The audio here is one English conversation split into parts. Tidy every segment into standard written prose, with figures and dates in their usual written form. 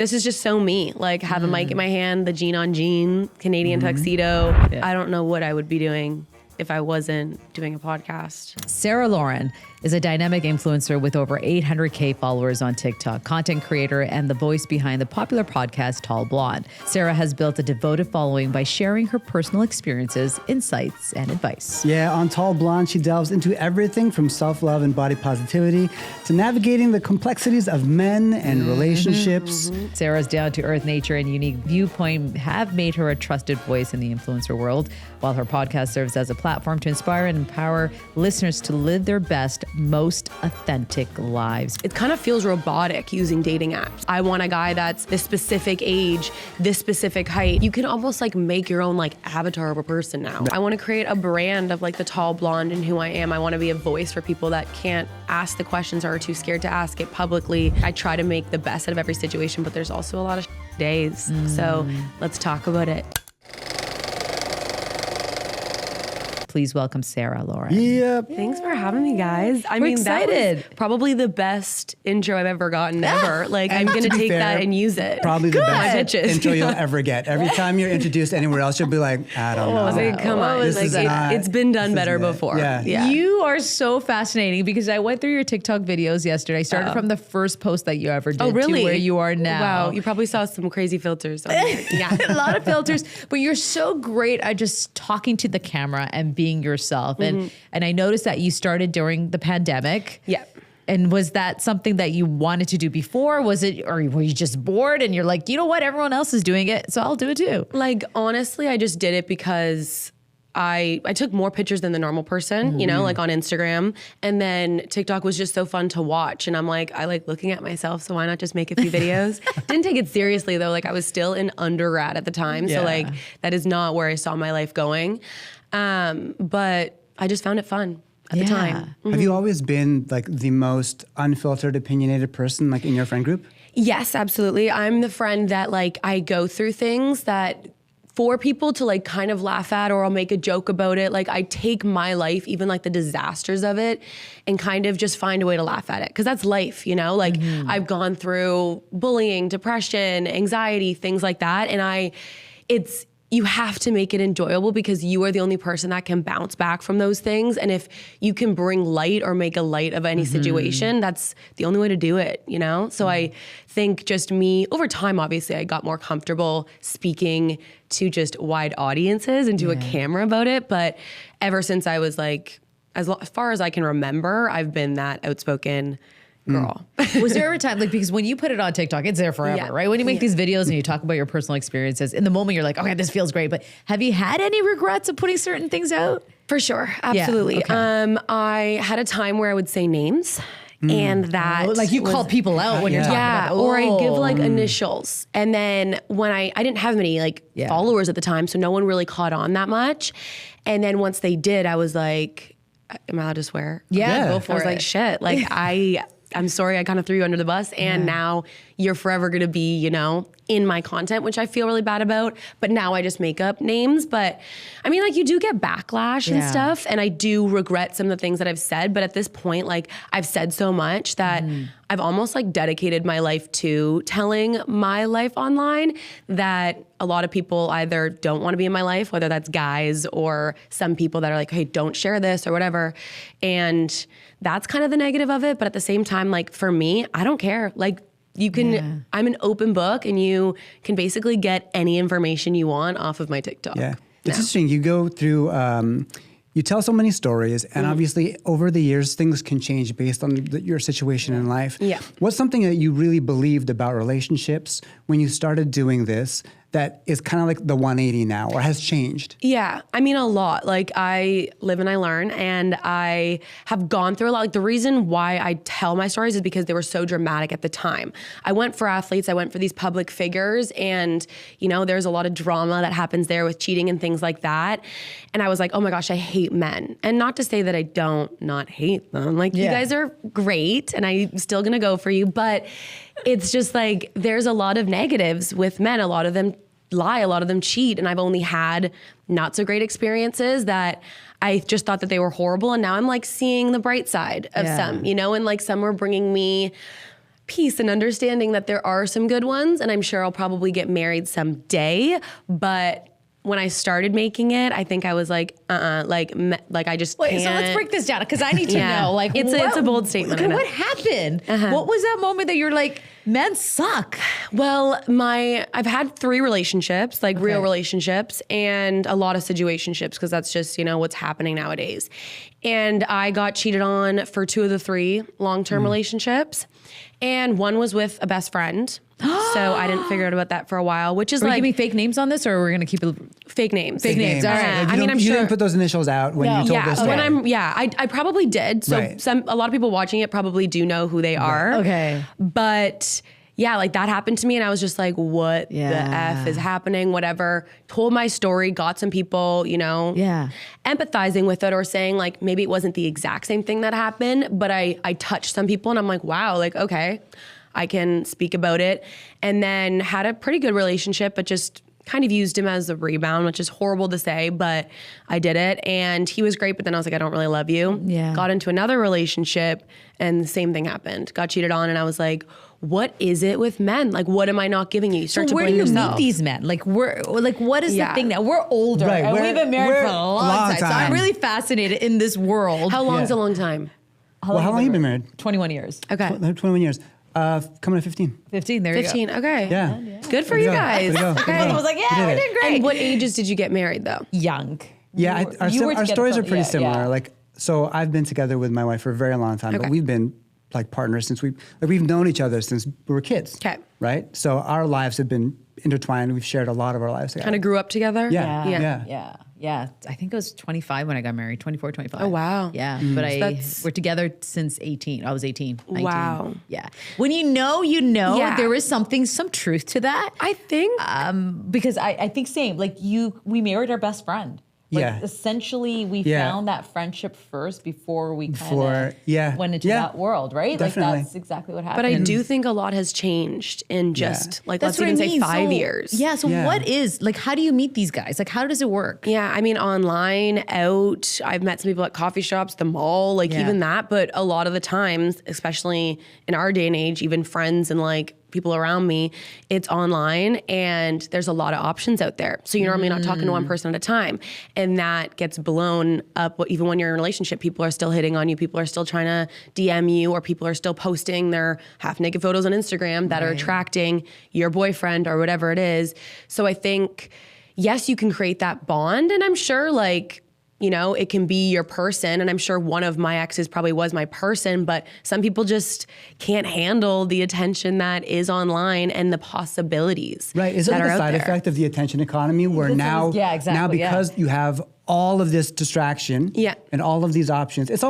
this is just so me. Like have a mic in my hand, the jean on jean, Canadian tuxedo. Yeah. I don't know what I would be doing if I wasn't doing a podcast. Sarah Lauren is a dynamic influencer with over 800K followers on TikTok, content creator, and the voice behind the popular podcast Tall Blonde. Sarah has built a devoted following by sharing her personal experiences, insights, and advice. Yeah, on Tall Blonde, she delves into everything from self-love and body positivity to navigating the complexities of men and relationships. Sarah's down-to-earth nature and unique viewpoint have made her a trusted voice in the influencer world, while her podcast serves as a platform to inspire and empower listeners to live their best, most authentic lives. It kind of feels robotic using dating apps. I want a guy that's this specific age, this specific height. You can almost like make your own like avatar of a person now. I want to create a brand of like the tall blonde and who I am. I want to be a voice for people that can't ask the questions or are too scared to ask it publicly. I try to make the best out of every situation, but there's also a lot of days. So let's talk about it. Please welcome Sarah Lauren. Yep. Thanks for having me, guys. We're excited. That was probably the best intro I've ever gotten ever. Like, I'm going to take that and use it. Probably the best Bitches. intro you'll ever get. Every time you're introduced anywhere else, you'll be like, I don't know. Like, come on. It's been done better before. Yeah. You are so fascinating because I went through your TikTok videos yesterday. I started from the first post that you ever did to where you are now. Wow. You probably saw some crazy filters on there. Yeah. A lot of filters, but you're so great at just talking to the camera and being yourself. And I noticed that you started during the pandemic. Yeah. And was that something that you wanted to do before? Was it, or were you just bored and you're like, you know what, everyone else is doing it, so I'll do it too? Like, honestly, I just did it because I took more pictures than the normal person, you know, like on Instagram. And then TikTok was just so fun to watch. And I'm like, I like looking at myself, so why not just make a few videos? Didn't take it seriously though. Like I was still in undergrad at the time. So like that is not where I saw my life going. But I just found it fun at the time. Have you always been like the most unfiltered, opinionated person like in your friend group? Yes, absolutely. I'm the friend that like I go through things that for people to like kind of laugh at, or I'll make a joke about it. Like I take my life, even like the disasters of it, and kind of just find a way to laugh at it. Cause that's life, you know? Like I've gone through bullying, depression, anxiety, things like that. And you have to make it enjoyable because you are the only person that can bounce back from those things. And if you can bring light or make a light of any situation, that's the only way to do it, you know? So I think just me, over time, obviously, I got more comfortable speaking to just wide audiences and to a camera about it. But ever since I was like, as far as I can remember, I've been that outspoken girl. Was there ever a time, like, because when you put it on TikTok, it's there forever, right? When you make these videos and you talk about your personal experiences, in the moment you're like, okay, this feels great. But have you had any regrets of putting certain things out? For sure. Absolutely. Yeah, okay. I had a time where I would say names. And that like you call people out when you're talking about it. Or I give like initials. And then when I didn't have many like followers at the time, so no one really caught on that much. And then once they did, I was like, am I allowed to swear? Yeah. Go for I was it. like, shit, like I'm sorry I kind of threw you under the bus, and now you're forever gonna be, you know, in my content, which I feel really bad about. But now I just make up names. But I mean, like, you do get backlash and stuff, and I do regret some of the things that I've said. But at this point, like, I've said so much that I've almost like dedicated my life to telling my life online, that a lot of people either don't want to be in my life, whether that's guys or some people that are like, hey, don't share this or whatever. And that's kind of the negative of it. But at the same time, like, for me, I don't care. Like, you can, I'm an open book, and you can basically get any information you want off of my TikTok. Yeah. It's interesting. You go through, you tell so many stories, and obviously over the years, things can change based on your situation in life. Yeah. What's something that you really believed about relationships when you started doing this that is kind of like the 180 now, or has changed? Yeah, I mean, a lot. Like, I live and I learn, and I have gone through a lot. Like, the reason why I tell my stories is because they were so dramatic at the time. I went for athletes, I went for these public figures, and, you know, there's a lot of drama that happens there with cheating and things like that. And I was like, oh my gosh, I hate men. And not to say that I don't not hate them. Like, you guys are great, and I'm still gonna go for you, but it's just like, there's a lot of negatives with men. A lot of them lie, a lot of them cheat, and I've only had not so great experiences that I just thought that they were horrible. And now I'm like seeing the bright side of some, you know, and like some were bringing me peace and understanding that there are some good ones, and I'm sure I'll probably get married someday. But when I started making it, I think I was like, like I just can't. So let's break this down because I need to know. Like, it's a bold statement. Okay, what happened? What was that moment that you're like, men suck? Well, I've had 3 relationships, like real relationships, and a lot of situationships because that's just, what's happening nowadays. And I got cheated on for 2 of the 3 long-term relationships. And one was with a best friend. So I didn't figure out about that for a while, which is Are like... we giving fake names on this or we're going to keep it... Fake names. Fake names. All right. Like, I'm you sure... didn't put those initials out when you told this story. I probably did. So a lot of people watching it probably do know who they are. Okay. But... yeah, like that happened to me and I was just like, what the F is happening? Whatever. Told my story, got some people, empathizing with it or saying like, maybe it wasn't the exact same thing that happened, but I touched some people and I'm like, wow, like, okay, I can speak about it. And then had a pretty good relationship, but just kind of used him as a rebound, which is horrible to say, but I did it. And he was great, but then I was like, I don't really love you. Yeah. Got into another relationship and the same thing happened. Got cheated on and I was like, what is it with men? Like, what am I not giving you? You start to where blame do you yourself. meet these men? Like, what is the thing now? We're older and we've been married for a long time. So I'm really fascinated in this world. How long is a long time? How long have you been married? 21 years. Okay. 21 years. Coming to 15. 15, there 15, you go. okay. Yeah. Good for you guys. Okay. I was like, yeah, we did great. And what ages did you get married though? Young. Yeah, our stories are pretty similar. Yeah. Like, so I've been together with my wife for a very long time, but we've been like partners since we've known each other since we were kids. Okay. Right? So our lives have been intertwined. We've shared a lot of our lives together. Kind of grew up together? Yeah. I think I was 25 when I got married, 24, 25. Oh, wow. Yeah. But we're together since 18. I was 18. 19. Wow. Yeah. When you know, Yeah. there is some truth to that. I think. Because I think same, like we married our best friend. Like essentially we found that friendship first before we kind of went into that world, right? Definitely. Like that's exactly what happened. But I do think a lot has changed in just like, That's let's even what I say mean. 5 years. Yeah. So what is, like, how do you meet these guys? Like, how does it work? Yeah, I mean, online, out. I've met some people at coffee shops, the mall, like even that. But a lot of the times, especially in our day and age, even friends and like people around me, it's online and there's a lot of options out there. So you're normally not talking to one person at a time. And that gets blown up. Even when you're in a relationship, people are still hitting on you. People are still trying to DM you, or people are still posting their half naked photos on Instagram that are attracting your boyfriend or whatever it is. So I think, yes, you can create that bond. And I'm sure like, it can be your person. And I'm sure one of my exes probably was my person, but some people just can't handle the attention that is online and the possibilities. Right. Is it like a side effect of the attention economy where now because you have all of this distraction and all of these options, it's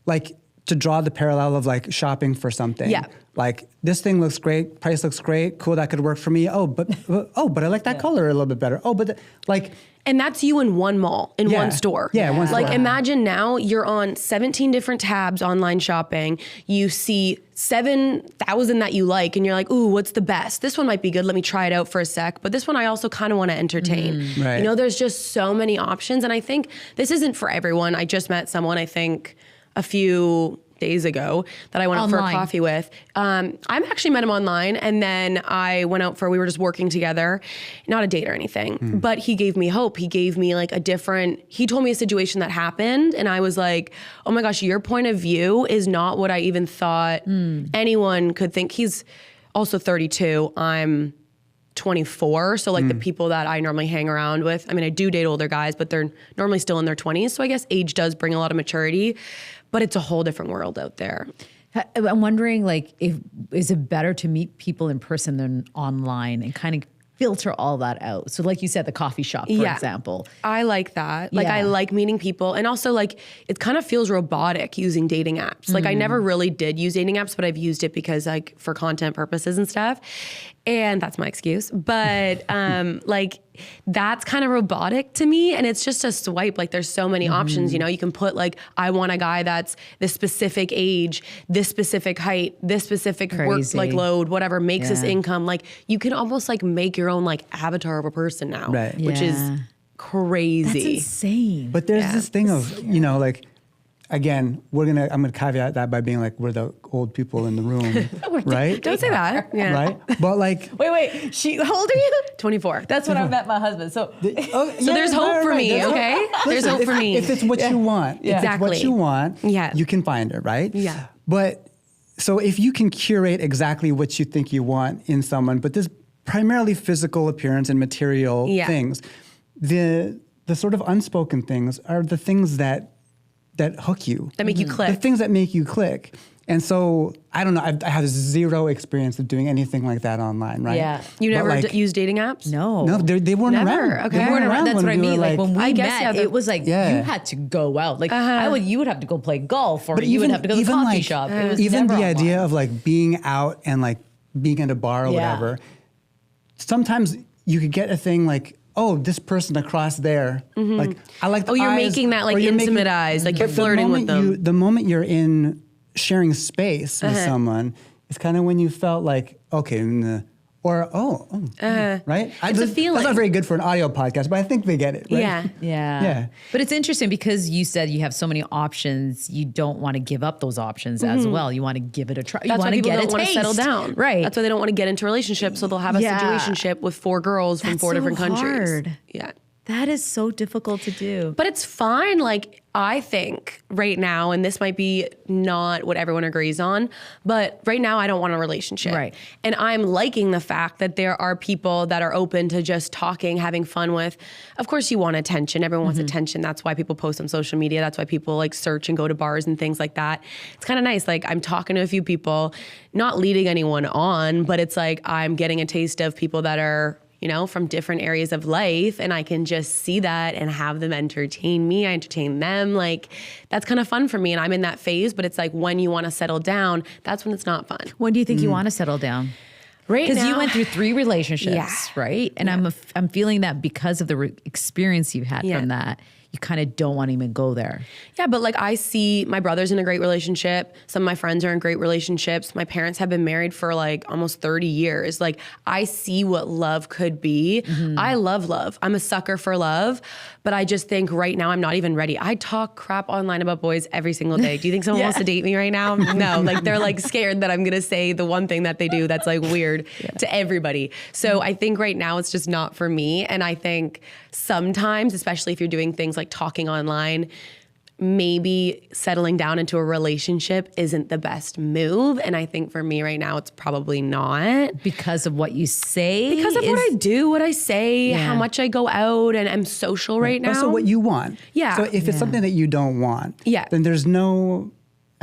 like to draw the parallel of like shopping for something. Yeah. Like this thing looks great, price looks great, cool, that could work for me. But I like that color a little bit better. And that's you in one mall, in one store. Yeah, one store. Like imagine now you're on 17 different tabs online shopping. You see 7,000 that you like and you're like, ooh, what's the best? This one might be good. Let me try it out for a sec. But this one I also kind of want to entertain. Right. There's just so many options. And I think this isn't for everyone. I just met someone, I think, a few days ago that I went out for a coffee with. I actually met him online, and then I went out we were just working together, not a date or anything, but he gave me hope. He gave me like he told me a situation that happened, and I was like, oh my gosh, your point of view is not what I even thought anyone could think. He's also 32. I'm 24. So like the people that I normally hang around with, I mean, I do date older guys, but they're normally still in their 20s. So I guess age does bring a lot of maturity, but it's a whole different world out there. I'm wondering, like, is it better to meet people in person than online and kind of filter all that out? So like you said, the coffee shop, for example. I like that. Like I like meeting people, and also like it kind of feels robotic using dating apps. Like I never really did use dating apps, but I've used it because like for content purposes and stuff. And that's my excuse. But like that's kind of robotic to me, and it's just a swipe. Like there's so many options, you can put like, I want a guy that's this specific age, this specific height, this specific work like load, whatever makes this income. Like you can almost like make your own like avatar of a person now, which is crazy. That's insane. But there's this thing of, like, again, I'm gonna caveat that by being like, we're the old people in the room, right? Don't say that. Yeah. Right? But like, wait. How old are you? 24. That's when I met my husband. So there's hope for me, okay? There's hope for me. If it's what you want, if it's what you want, you can find it, right? Yeah. But so if you can curate exactly what you think you want in someone, but this primarily physical appearance and material things, the sort of unspoken things are the things that hook you. That make you click. The things that make you click. And so, I don't know, I have zero experience of doing anything like that online, right? Yeah. You never use dating apps? No, they weren't around. Okay. They weren't around. That's what I mean. Like when we met, it was like you had to go out. Like you would have to go play golf, or you would have to go to the coffee shop. It was even never the online. idea of like being out and like being at a bar or whatever, sometimes you could get a thing like, oh, this person across there. Like, I like the eyes. You're making that like intimate eyes, like you're flirting with them. The moment you're in sharing space with someone, it's kind of when you felt like, okay, right? It's a feeling. That's not very good for an audio podcast, but I think they get it, right? Yeah. But it's interesting because you said you have so many options, you don't want to give up those options as well. You want to give it a try. That's why people don't want to settle down. Right. That's why they don't want to get into relationships, so they'll have a situationship with 4 girls from 4 different countries. Hard. Yeah. That is so difficult to do. But it's fine. Like, I think right now, and this might be not what everyone agrees on, but right now I don't want a relationship. Right. And I'm liking the fact that there are people that are open to just talking, having fun with. Of course you want attention. Everyone wants attention. That's why people post on social media. That's why people like search and go to bars and things like that. It's kind of nice. Like, I'm talking to a few people, not leading anyone on, but it's like I'm getting a taste of people that are, you know, from different areas of life, and I can just see that and have them entertain me. I entertain them. Like, that's kind of fun for me, and I'm in that phase, but it's like when you want to settle down, that's when it's not fun. When do you think you want to settle down? Right now. Because you went through 3 relationships, right? And I'm feeling that because of the experience you've had from that, you kind of don't want to even go there. Yeah, but like I see my brother's in a great relationship. Some of my friends are in great relationships. My parents have been married for like almost 30 years. Like, I see what love could be. I love love. I'm a sucker for love, but I just think right now I'm not even ready. I talk crap online about boys every single day. Do you think someone wants to date me right now? No, like they're like scared that I'm going to say the one thing that they do that's like weird to everybody. So I think right now it's just not for me. And I think sometimes, especially if you're doing things like talking online, maybe settling down into a relationship isn't the best move. And I think for me right now, it's probably not. Because of what you say? Because of what I do, what I say, how much I go out and I'm social right now. Also what you want. Yeah. So if it's something that you don't want, then there's no,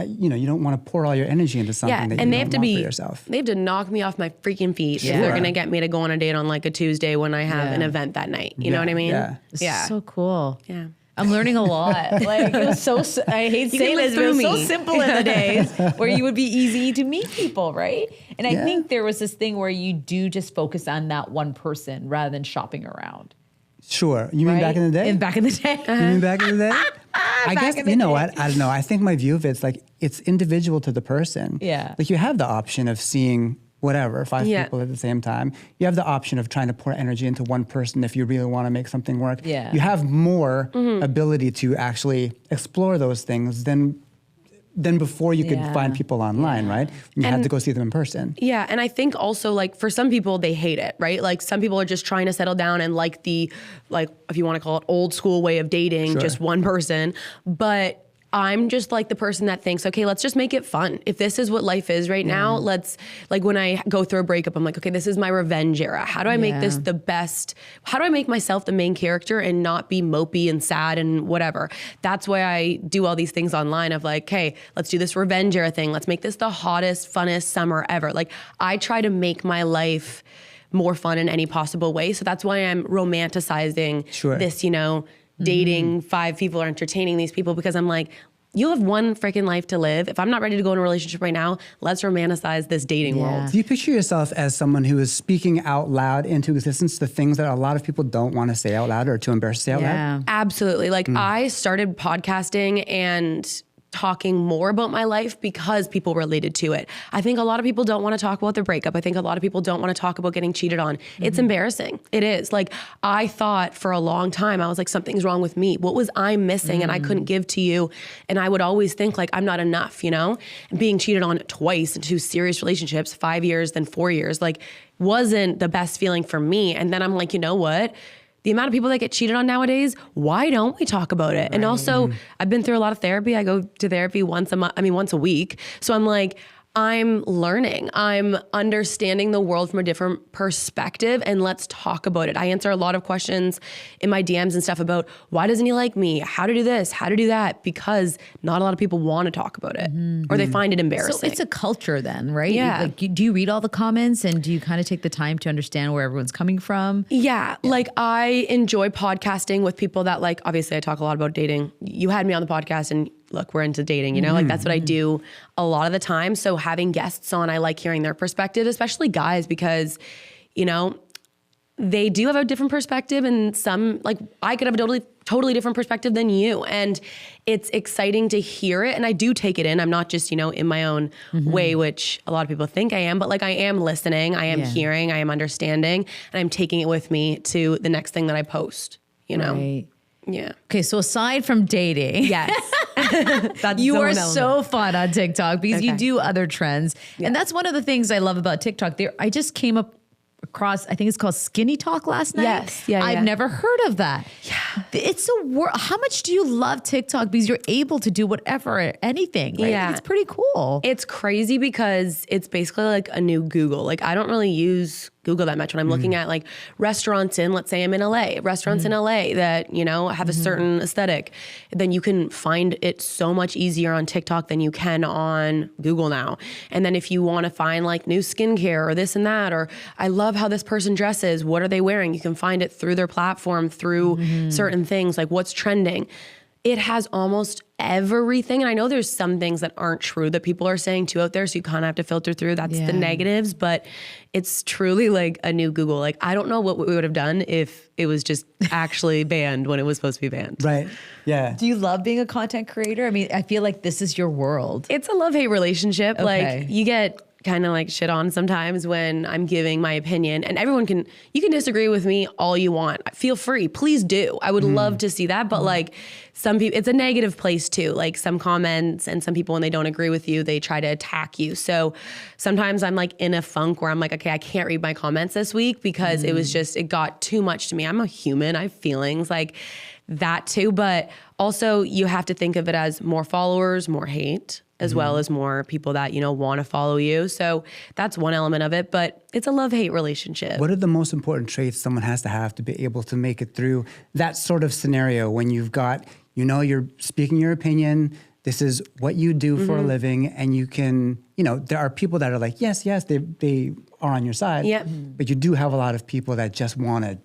you don't want to pour all your energy into something that you don't want for yourself. They have to knock me off my freaking feet if they're going to get me to go on a date on like a Tuesday when I have an event that night. You know what I mean? Yeah. So cool. Yeah. I'm learning a lot. Like, it was so, I hate saying this, but it was so simple in the days where you would be easy to meet people, right? And I think there was this thing where you do just focus on that one person rather than shopping around. Sure. You mean back in the day? Back in the day. You mean back in the day? I guess, you know what? I don't know. I think my view of it's like, it's individual to the person. Yeah. Like, you have the option of seeing whatever, 5 people at the same time. You have the option of trying to pour energy into one person if you really want to make something work. Yeah. You have more ability to actually explore those things than before you could find people online, right? You had to go see them in person. Yeah, and I think also, like, for some people, they hate it, right? Like, some people are just trying to settle down and like the, like, if you want to call it old school way of dating, just one person. But I'm just like the person that thinks, okay, let's just make it fun. If this is what life is right now, let's, like, when I go through a breakup, I'm like, okay, this is my revenge era. How do I make this the best? How do I make myself the main character and not be mopey and sad and whatever? That's why I do all these things online of like, hey, let's do this revenge era thing. Let's make this the hottest, funnest summer ever. Like, I try to make my life more fun in any possible way. So that's why I'm romanticizing this, dating 5 people or entertaining these people, because I'm like, you have one freaking life to live. If I'm not ready to go in a relationship right now, let's romanticize this dating world. Do you picture yourself as someone who is speaking out loud into existence the things that a lot of people don't want to say out loud or too embarrassed to say out loud? Absolutely. Like, I started podcasting and talking more about my life because people related to it. I think a lot of people don't want to talk about their breakup. I think a lot of people don't want to talk about getting cheated on. It's embarrassing. It is. Like, I thought for a long time, I was like, something's wrong with me. What was I missing and I couldn't give to you? And I would always think like, I'm not enough, you know? And being cheated on twice in 2 serious relationships, 5 years, then 4 years, like, wasn't the best feeling for me. And then I'm like, you know what? The amount of people that get cheated on nowadays, why don't we talk about it? Right. And also, I've been through a lot of therapy. I go to therapy once a week. So I'm like, I'm learning. I'm understanding the world from a different perspective, and let's talk about it. I answer a lot of questions in my DMs and stuff about why doesn't he like me? How to do this? How to do that? Because not a lot of people want to talk about it, or they find it embarrassing. So it's a culture then, right? Yeah. Like, do you read all the comments, and do you kind of take the time to understand where everyone's coming from? Yeah. Like, I enjoy podcasting with people that, like, obviously I talk a lot about dating. You had me on the podcast and look, we're into dating, you know, like that's what I do a lot of the time. So having guests on, I like hearing their perspective, especially guys, because, you know, they do have a different perspective, and some, like, I could have a totally different perspective than you. And it's exciting to hear it. And I do take it in. I'm not just, you know, in my own way, which a lot of people think I am, but like, I am listening, I am hearing, I am understanding, and I'm taking it with me to the next thing that I post, you know? Right. Yeah. Okay, so aside from dating, yes, you are so fun on TikTok because you do other trends. Yeah. And that's one of the things I love about TikTok. I just came across, I think it's called Skinny Talk last night. Yes. Yeah. I've never heard of that. Yeah. It's a world. How much do you love TikTok? Because you're able to do whatever, anything, right? Yeah. It's pretty cool. It's crazy because it's basically like a new Google. Like, I don't really use Google that much when I'm looking at like restaurants in, let's say I'm in LA, restaurants in LA that, you know, have a certain aesthetic. Then you can find it so much easier on TikTok than you can on Google now. And then if you want to find like new skincare or this and that, or I love how this person dresses, what are they wearing? You can find it through their platform, through certain things, like what's trending. It has almost everything. And I know there's some things that aren't true that people are saying too out there. So you kind of have to filter through. That's the negatives, but it's truly like a new Google. Like, I don't know what we would have done if it was just actually banned when it was supposed to be banned. Right. Yeah. Do you love being a content creator? I mean, I feel like this is your world. It's a love-hate relationship. Okay. Like, you get kind of like shit on sometimes when I'm giving my opinion, and you can disagree with me all you want. Feel free, please do. I would love to see that. But like, some people, it's a negative place too. Like, some comments and some people, when they don't agree with you, they try to attack you. So sometimes I'm like in a funk where I'm like, okay, I can't read my comments this week because it got too much to me. I'm a human, I have feelings, like that too. But also, you have to think of it as more followers, more hate, as well as more people that, you know, want to follow you. So that's one element of it, but it's a love-hate relationship. What are the most important traits someone has to be able to make it through that sort of scenario when you've got, you know, you're speaking your opinion, this is what you do for a living, and you can, you know, there are people that are like, yes, they are on your side, but you do have a lot of people that just want to,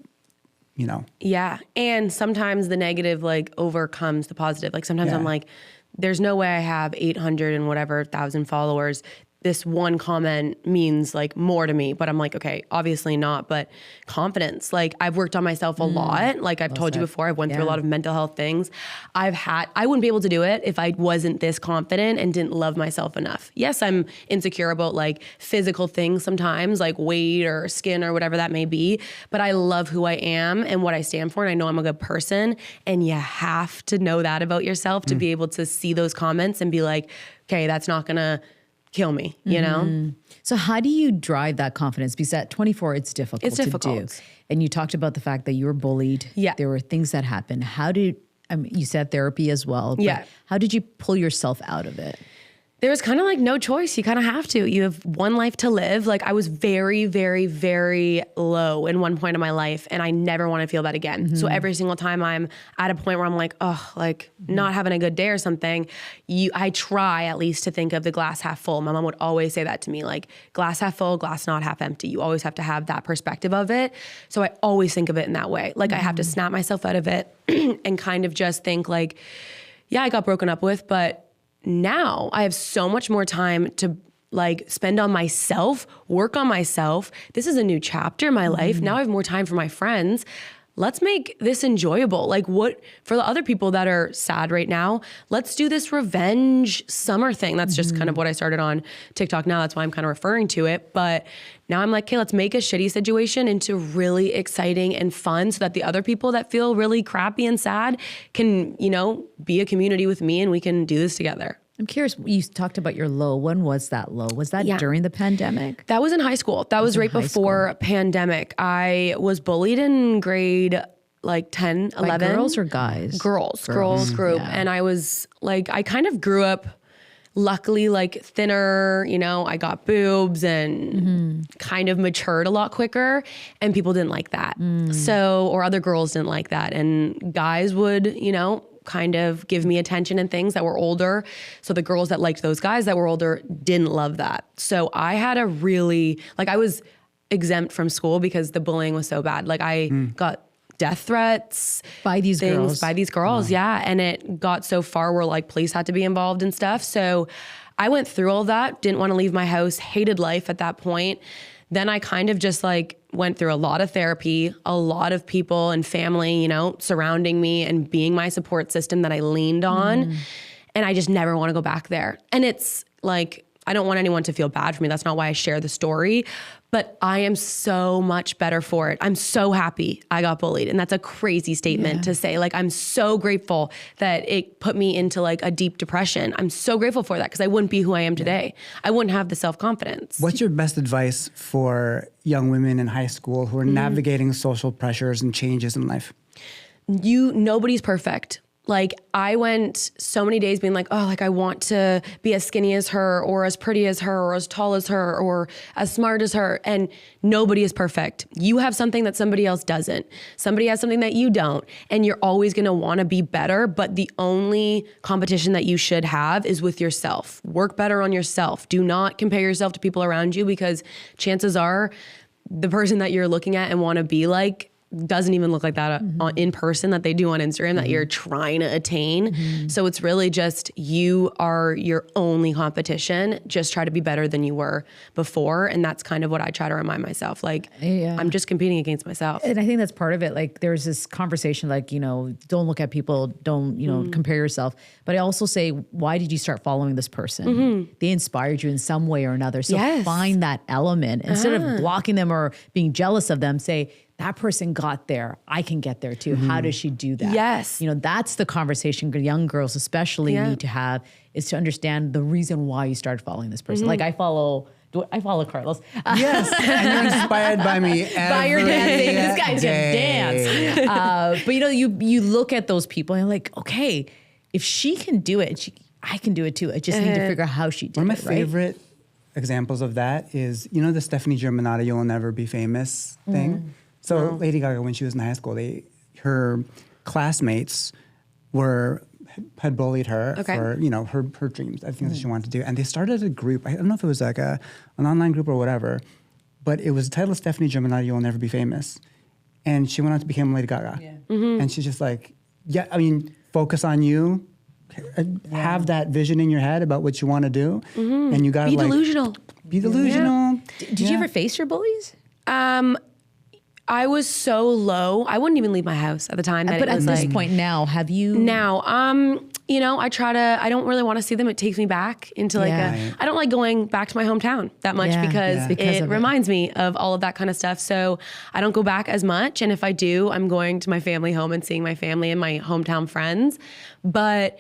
you know. Yeah, and sometimes the negative like overcomes the positive. Like, sometimes I'm like, there's no way I have 800 and whatever thousand followers. This one comment means like more to me, but I'm like, okay, obviously not. But confidence, like, I've worked on myself a lot. Like, I've told you before, I've went through a lot of mental health things. I wouldn't be able to do it if I wasn't this confident and didn't love myself enough. Yes, I'm insecure about like physical things sometimes, like weight or skin or whatever that may be, but I love who I am and what I stand for, and I know I'm a good person. And you have to know that about yourself to be able to see those comments and be like, okay, that's not gonna kill me, you know? So how do you drive that confidence? Because at 24, it's difficult to do. And you talked about the fact that you were bullied. Yeah. There were things that happened. You said therapy as well. But how did you pull yourself out of it? There's kind of like no choice. You kind of have to. You have one life to live. Like, I was very, very, very low in one point in my life, and I never want to feel that again. So every single time I'm at a point where I'm like, oh, like not having a good day or something, I try at least to think of the glass half full. My mom would always say that to me, like, glass half full, glass not half empty. You always have to have that perspective of it. So I always think of it in that way. Like, I have to snap myself out of it and kind of just think like, yeah, I got broken up with, but now I have so much more time to like spend on myself, work on myself. This is a new chapter in my life. Now I have more time for my friends. let's make this enjoyable. Like what, for the other people that are sad right now, let's do this revenge summer thing. That's just kind of what I started on TikTok now. That's why I'm kind of referring to it. But now I'm like, okay, let's make a shitty situation into really exciting and fun so that the other people that feel really crappy and sad can, you know, be a community with me and we can do this together. I'm curious, you talked about your low. When was that low? Was that during the pandemic? That was in high school. That was right before pandemic. I was bullied in grade like 10, 11. By girls or guys? Girls group. Yeah. And I was like, I kind of grew up luckily like thinner, you know, I got boobs and kind of matured a lot quicker, and people didn't like that. So, or other girls didn't like that. And guys would, you know, kind of give me attention and things that were older. So the girls that liked those guys that were older didn't love that. So I had a really, like I was exempt from school because the bullying was so bad. Like I got death threats. By these girls? By these girls, yeah. And it got so far where like police had to be involved and stuff. So I went through all that, didn't want to leave my house, hated life at that point. Then I kind of just like went through a lot of therapy, a lot of people and family, you know, surrounding me and being my support system that I leaned on. And I just never want to go back there. And it's like, I don't want anyone to feel bad for me. That's not why I share the story, but I am so much better for it. I'm so happy I got bullied. And that's a crazy statement to say. Like, I'm so grateful that it put me into like a deep depression. I'm so grateful for that because I wouldn't be who I am today. I wouldn't have the self-confidence. What's your best advice for young women in high school who are navigating social pressures and changes in life? Nobody's perfect. Like I went so many days being like, oh, like I want to be as skinny as her or as pretty as her or as tall as her or as smart as her. And nobody is perfect. You have something that somebody else doesn't. Somebody has something that you don't. And you're always going to want to be better. But the only competition that you should have is with yourself. Work better on yourself. Do not compare yourself to people around you because chances are the person that you're looking at and want to be like doesn't even look like that in person that they do on Instagram that you're trying to attain. So it's really just you are your only competition. Just try to be better than you were before. And that's kind of what I try to remind myself. Like, I'm just competing against myself. And I think that's part of it. Like there's this conversation like, you know, don't look at people, don't, you know, compare yourself. But I also say, why did you start following this person? They inspired you in some way or another. So find that element. Instead of blocking them or being jealous of them, say, that person got there. I can get there too. How does she do that? Yes. You know, that's the conversation young girls especially need to have, is to understand the reason why you started following this person. Like I follow Carlos. Yes, and you're inspired by me. By your dancing. This guy's can dance. But you know, you look at those people and you're like, okay, if she can do it, I can do it too. I just need to figure out how she did it. One of my favorite examples of that is, you know, the Stephanie Germanotta "You'll Never Be Famous" thing. So Lady Gaga, when she was in high school, her classmates had bullied her for, you know, her dreams, I think that she wanted to do. And they started a group. I don't know if it was like an online group or whatever, but it was titled Stephanie Germanotta, "You'll Never Be Famous." And she went on to become Lady Gaga. And she's just like, I mean, focus on you. Have that vision in your head about what you want to do. And you got to be delusional. Be delusional. Did you ever face your bullies? I was so low. I wouldn't even leave my house at the time. But at this point now, have you? Now, you know, I don't really want to see them. It takes me back into like I don't like going back to my hometown that much because it reminds me of all of that kind of stuff. So I don't go back as much. And if I do, I'm going to my family home and seeing my family and my hometown friends. But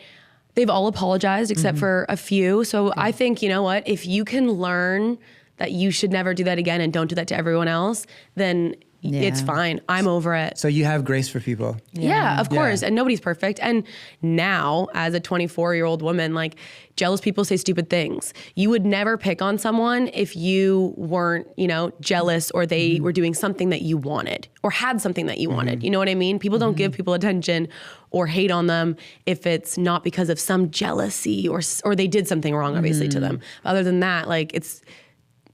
they've all apologized except for a few. So I think, you know what, if you can learn that you should never do that again and don't do that to everyone else, then it's fine. I'm over it. So you have grace for people. Yeah, of course. And nobody's perfect. And now, as a 24-year-old woman, like jealous people say stupid things. You would never pick on someone if you weren't, you know, jealous or they were doing something that you wanted or had something that you wanted. You know what I mean? People don't give people attention or hate on them if it's not because of some jealousy or they did something wrong, obviously, to them. Other than that, like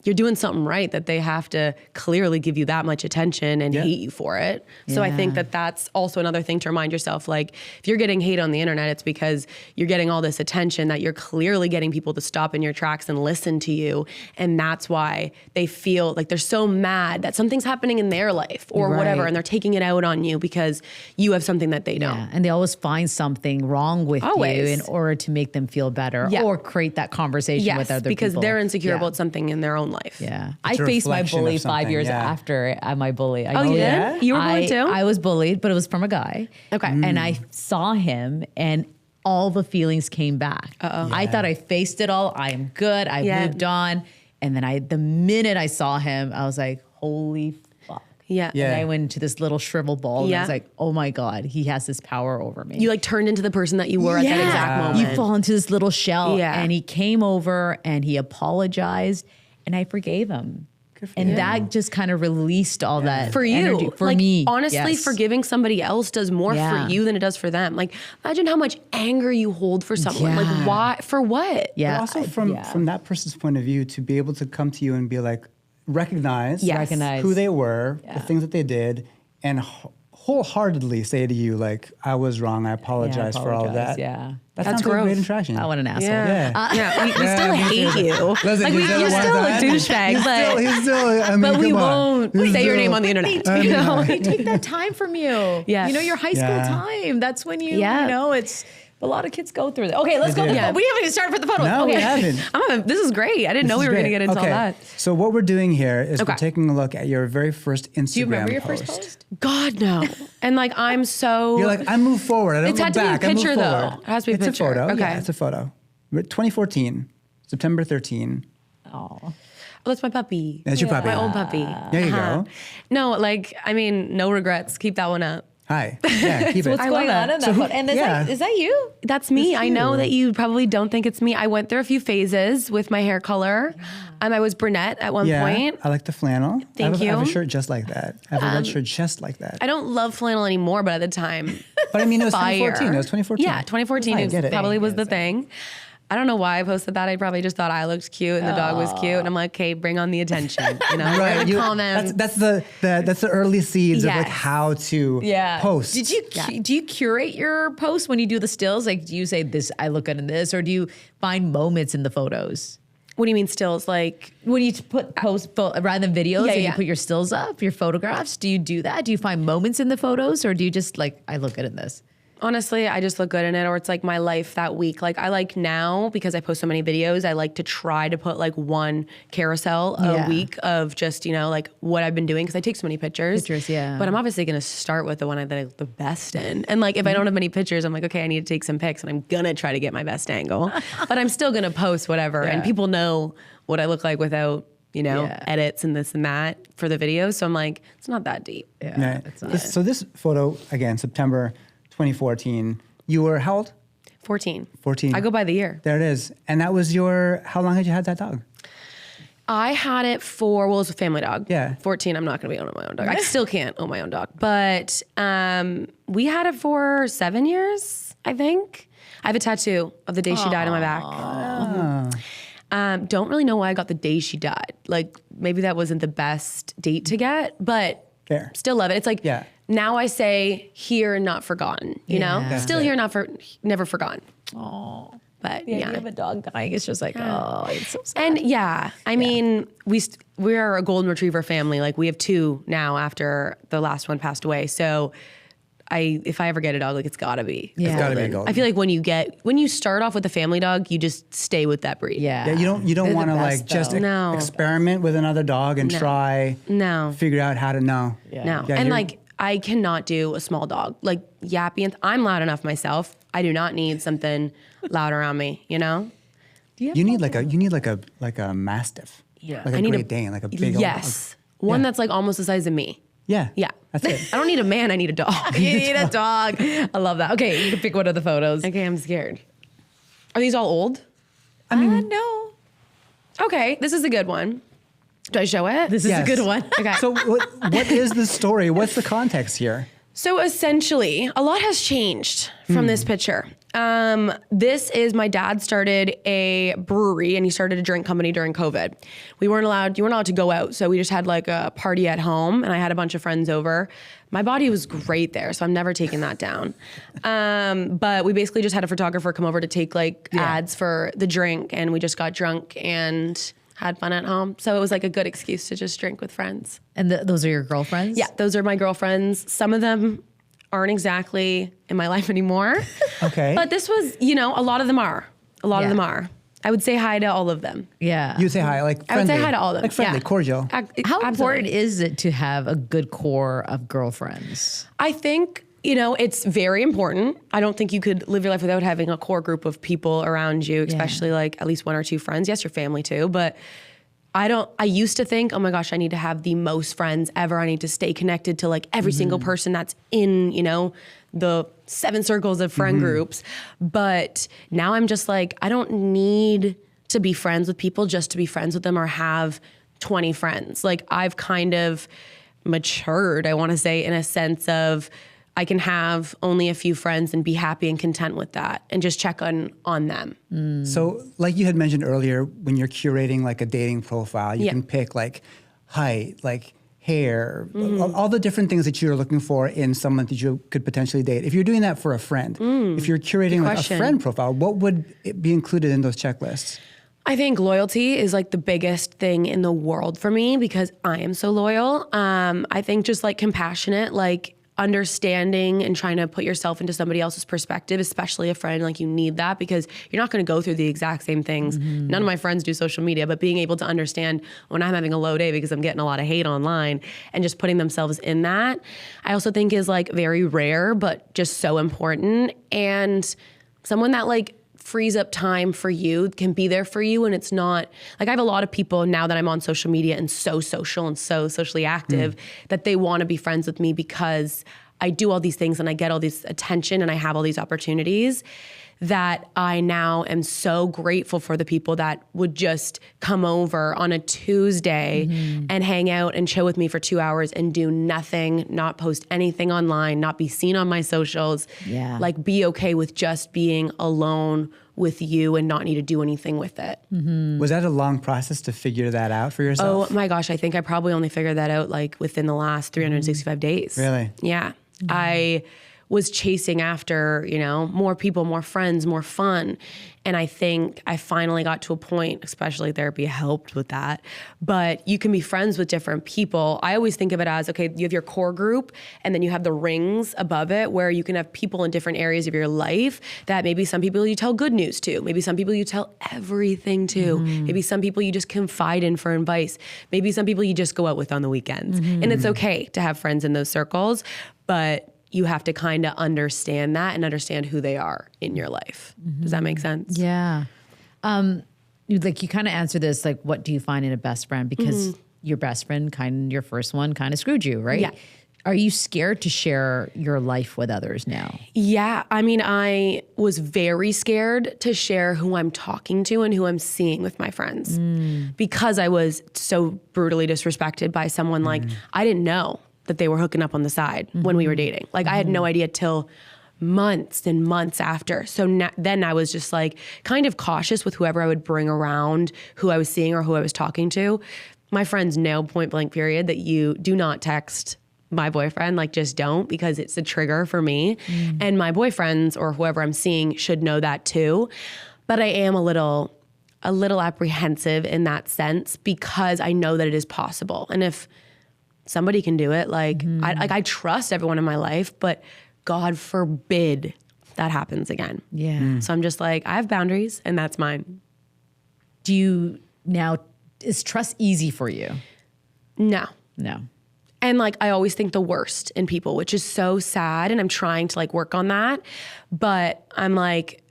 you're doing something right that they have to clearly give you that much attention and hate you for it. So I think that that's also another thing to remind yourself, like if you're getting hate on the internet, it's because you're getting all this attention that you're clearly getting people to stop in your tracks and listen to you. And that's why they feel like they're so mad that something's happening in their life or whatever, and they're taking it out on you because you have something that they don't. And they always find something wrong with you in order to make them feel better or create that conversation with other because people. They're insecure about something in their own life. Yeah. I faced my bully 5 years after my bully. Oh, you did? You were bullied too? I was bullied, but it was from a guy. Okay. And I saw him and all the feelings came back. I thought I faced it all. I am good. I moved on. And then the minute I saw him, I was like, holy fuck. Yeah. And I went into this little shriveled ball and I was like, oh my God, he has this power over me. You like turned into the person that you were at that exact moment. You fall into this little shell. And he came over and he apologized and I forgave him. And that just kind of released all that for you, energy. For like, me. Honestly, forgiving somebody else does more for you than it does for them. Like, imagine how much anger you hold for someone. Like, why? For what? But also from that person's point of view, to be able to come to you and be like, recognize who they were, the things that they did, and wholeheartedly say to you, like, I was wrong. I apologize for all of that. Yeah. That's like a great interaction. I want an asshole. We still hate you. Listen, like, you're still a douchebag. He's still, but we won't say your name on the internet. They take that time from you. Yes. You know, your high school time. That's when you know, it's... A lot of kids go through that. Okay, let's go. We haven't even started for the photos. No, we haven't. This is great. I didn't know we were going to get into all that. So what we're doing here is we're taking a look at your very first Instagram post. Do you remember your first post? God, no. And like, I'm so... You're like, I move forward. I don't go back. It had to be a picture, though. It has to be a picture. It's a photo. Okay. Yeah, it's a photo. 2014, September 13. Oh, that's my puppy. That's your puppy. My old puppy. There you go. No, like, I mean, no regrets. Keep that one up. Hi. Yeah, keep it. What's going on in that photo? And is that you? That's me. I know that you probably don't think it's me. I went through a few phases with my hair color. I was brunette at one point. I like the flannel. Thank you. I have a shirt just like that. I have a red shirt just like that. I don't love flannel anymore, but at the time, but I mean, it was 2014. It was 2014. Yeah, 2014 probably was the thing. I don't know why I posted that. I probably just thought I looked cute and the dog was cute, and I'm like, okay, bring on the attention. You know, right? Comments. That's the early seeds of like how to post. Do you curate your posts when you do the stills? Like, do you say this? I look good in this, or do you find moments in the photos? What do you mean stills? Like when you put rather than videos, and you put your stills up, your photographs. Do you do that? Do you find moments in the photos, or do you just like, I look good in this? Honestly, I just look good in it, or it's like my life that week. Like I like now, because I post so many videos, I like to try to put like one carousel a week of just, you know, like what I've been doing, because I take so many pictures. But I'm obviously going to start with the one that I'm the best in. And like if I don't have many pictures, I'm like, okay, I need to take some pics, and I'm going to try to get my best angle. But I'm still going to post whatever. And people know what I look like without, you know, edits and this and that for the videos. So I'm like, it's not that deep. So this photo, again, September 2014, you were how old? 14. 14. I go by the year. There it is. And that was how long had you had that dog? I had it for, well, it was a family dog. Yeah. 14, I'm not going to be owning my own dog. I still can't own my own dog. But we had it for 7 years, I think. I have a tattoo of the day she died on my back. Don't really know why I got the day she died. Like, maybe that wasn't the best date to get, but still love it. It's like, now I say here and not forgotten, you know? Still here, never forgotten. Oh. But you have a dog dying. It's just like, oh, it's so sad. And I mean, we are a golden retriever family. Like we have 2 now after the last one passed away. So if I ever get a dog, like it's gotta be. It's gotta be a golden. I feel like when you start off with a family dog, you just stay with that breed. Yeah, you don't want to like just experiment with another dog and try figure out how to know. No. And like I cannot do a small dog. Like yappy, and I'm loud enough myself. I do not need something loud around me, you know? You need like a mastiff. Yeah. Like a Great Dane, like a big old dog. One that's like almost the size of me. Yeah. That's it. I don't need a man, I need a dog. You need a dog. I love that. Okay, you can pick one of the photos. Okay, I'm scared. Are these all old? I mean, no. Okay, this is a good one. Do I show it? This is a good one. Okay. So what is the story? What's the context here? So essentially, a lot has changed from this picture. This is, my dad started a brewery and he started a drink company during COVID. You weren't allowed to go out. So we just had like a party at home and I had a bunch of friends over. My body was great there, so I'm never taking that down. But we basically just had a photographer come over to take like ads for the drink, and we just got drunk and had fun at home. So it was like a good excuse to just drink with friends. And those are your girlfriends? Yeah, those are my girlfriends. Some of them aren't exactly in my life anymore. Okay. But this was, a lot of them are. A lot of them are. I would say hi to all of them. Yeah. You would say hi, like friendly. I would say hi to all of them. Like friendly, cordial. How important is it to have a good core of girlfriends? I think, it's very important. I don't think you could live your life without having a core group of people around you, especially like at least one or two friends. Yes, your family too, but I used to think, oh my gosh, I need to have the most friends ever. I need to stay connected to like every single person that's in, the 7 circles of friend groups. But now I'm just like, I don't need to be friends with people just to be friends with them or have 20 friends. Like I've kind of matured, I want to say, in a sense of I can have only a few friends and be happy and content with that and just check on them. So like you had mentioned earlier, when you're curating like a dating profile, you can pick like height, like hair, all the different things that you're looking for in someone that you could potentially date. If you're doing that for a friend, if you're curating like a friend profile, what would be included in those checklists? I think loyalty is like the biggest thing in the world for me because I am so loyal. I think just like compassionate, like understanding and trying to put yourself into somebody else's perspective, especially a friend, like you need that because you're not going to go through the exact same things. None of my friends do social media, but being able to understand when I'm having a low day because I'm getting a lot of hate online and just putting themselves in that, I also think is like very rare, but just so important. And someone that like frees up time for you, can be there for you. And it's not like I have a lot of people now that I'm on social media and so social and so socially active that they want to be friends with me because I do all these things and I get all this attention and I have all these opportunities that I now am so grateful for the people that would just come over on a Tuesday and hang out and chill with me for 2 hours and do nothing, not post anything online, not be seen on my socials, like be okay with just being alone with you and not need to do anything with it. Was that a long process to figure that out for yourself? Oh my gosh, I think I probably only figured that out like within the last 365 days. Really? Yeah. I was chasing after, more people, more friends, more fun. And I think I finally got to a point, especially therapy helped with that, but you can be friends with different people. I always think of it as, okay, you have your core group and then you have the rings above it where you can have people in different areas of your life that maybe some people you tell good news to, maybe some people you tell everything to, maybe some people you just confide in for advice, maybe some people you just go out with on the weekends. And it's okay to have friends in those circles, but you have to kind of understand that and understand who they are in your life. Does that make sense? Yeah. You kind of answer this, like, what do you find in a best friend? Because your best friend, your first one kind of screwed you, right? Yeah. Are you scared to share your life with others now? Yeah. I mean, I was very scared to share who I'm talking to and who I'm seeing with my friends because I was so brutally disrespected by someone like, I didn't know that they were hooking up on the side when we were dating. Like I had no idea till months and months after. So then I was just like kind of cautious with whoever I would bring around, who I was seeing or who I was talking to. My friends know point blank period that you do not text my boyfriend, like just don't, because it's a trigger for me. And my boyfriends or whoever I'm seeing should know that too. But I am a little apprehensive in that sense because I know that it is possible. And if somebody can do it, like I trust everyone in my life, but God forbid that happens again. Yeah. So I'm just like, I have boundaries and that's mine. Is trust easy for you? No. And like, I always think the worst in people, which is so sad. And I'm trying to like work on that. But I'm like,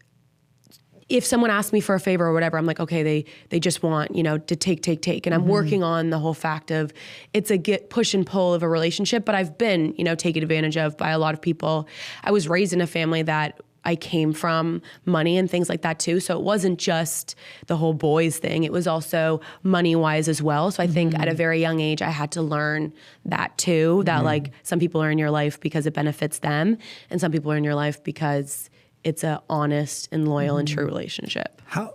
if someone asks me for a favor or whatever, I'm like, okay, they just want, to take. And I'm working on the whole fact of it's a push and pull of a relationship, but I've been, taken advantage of by a lot of people. I was raised in a family that I came from money and things like that too. So it wasn't just the whole boys thing. It was also money wise as well. So I think at a very young age, I had to learn that too, that like some people are in your life because it benefits them and some people are in your life because it's a honest and loyal and true relationship. How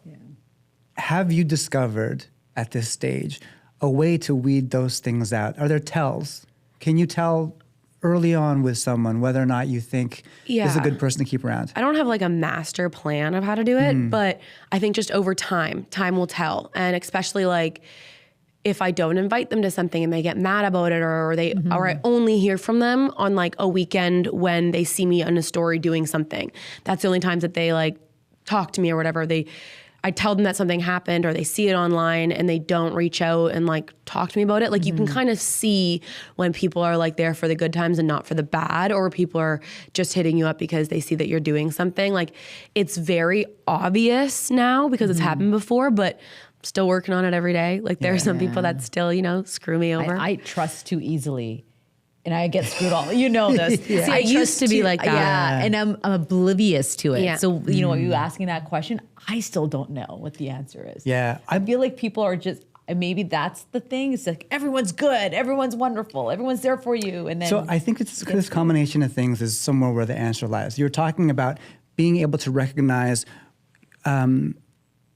have you discovered at this stage a way to weed those things out? Are there tells? Can you tell early on with someone whether or not you think this is a good person to keep around? I don't have like a master plan of how to do it, but I think just over time will tell. And especially like if I don't invite them to something and they get mad about it, or or I only hear from them on like a weekend when they see me on a story doing something. That's the only times that they like talk to me or whatever. I tell them that something happened, or they see it online and they don't reach out and like talk to me about it. Like you can kind of see when people are like there for the good times and not for the bad, or people are just hitting you up because they see that you're doing something. Like it's very obvious now because it's happened before, but I'm still working on it every day. Like there are some people that still, screw me over. I trust too easily. And I get screwed all. You know this. See, I used to be like that. Yeah, and I'm oblivious to it. Yeah. So, you asking that question, I still don't know what the answer is. Yeah. I feel like people are just, maybe that's the thing. It's like, everyone's good. Everyone's wonderful. Everyone's there for you. And then. So I think it's this combination of things is somewhere where the answer lies. You're talking about being able to recognize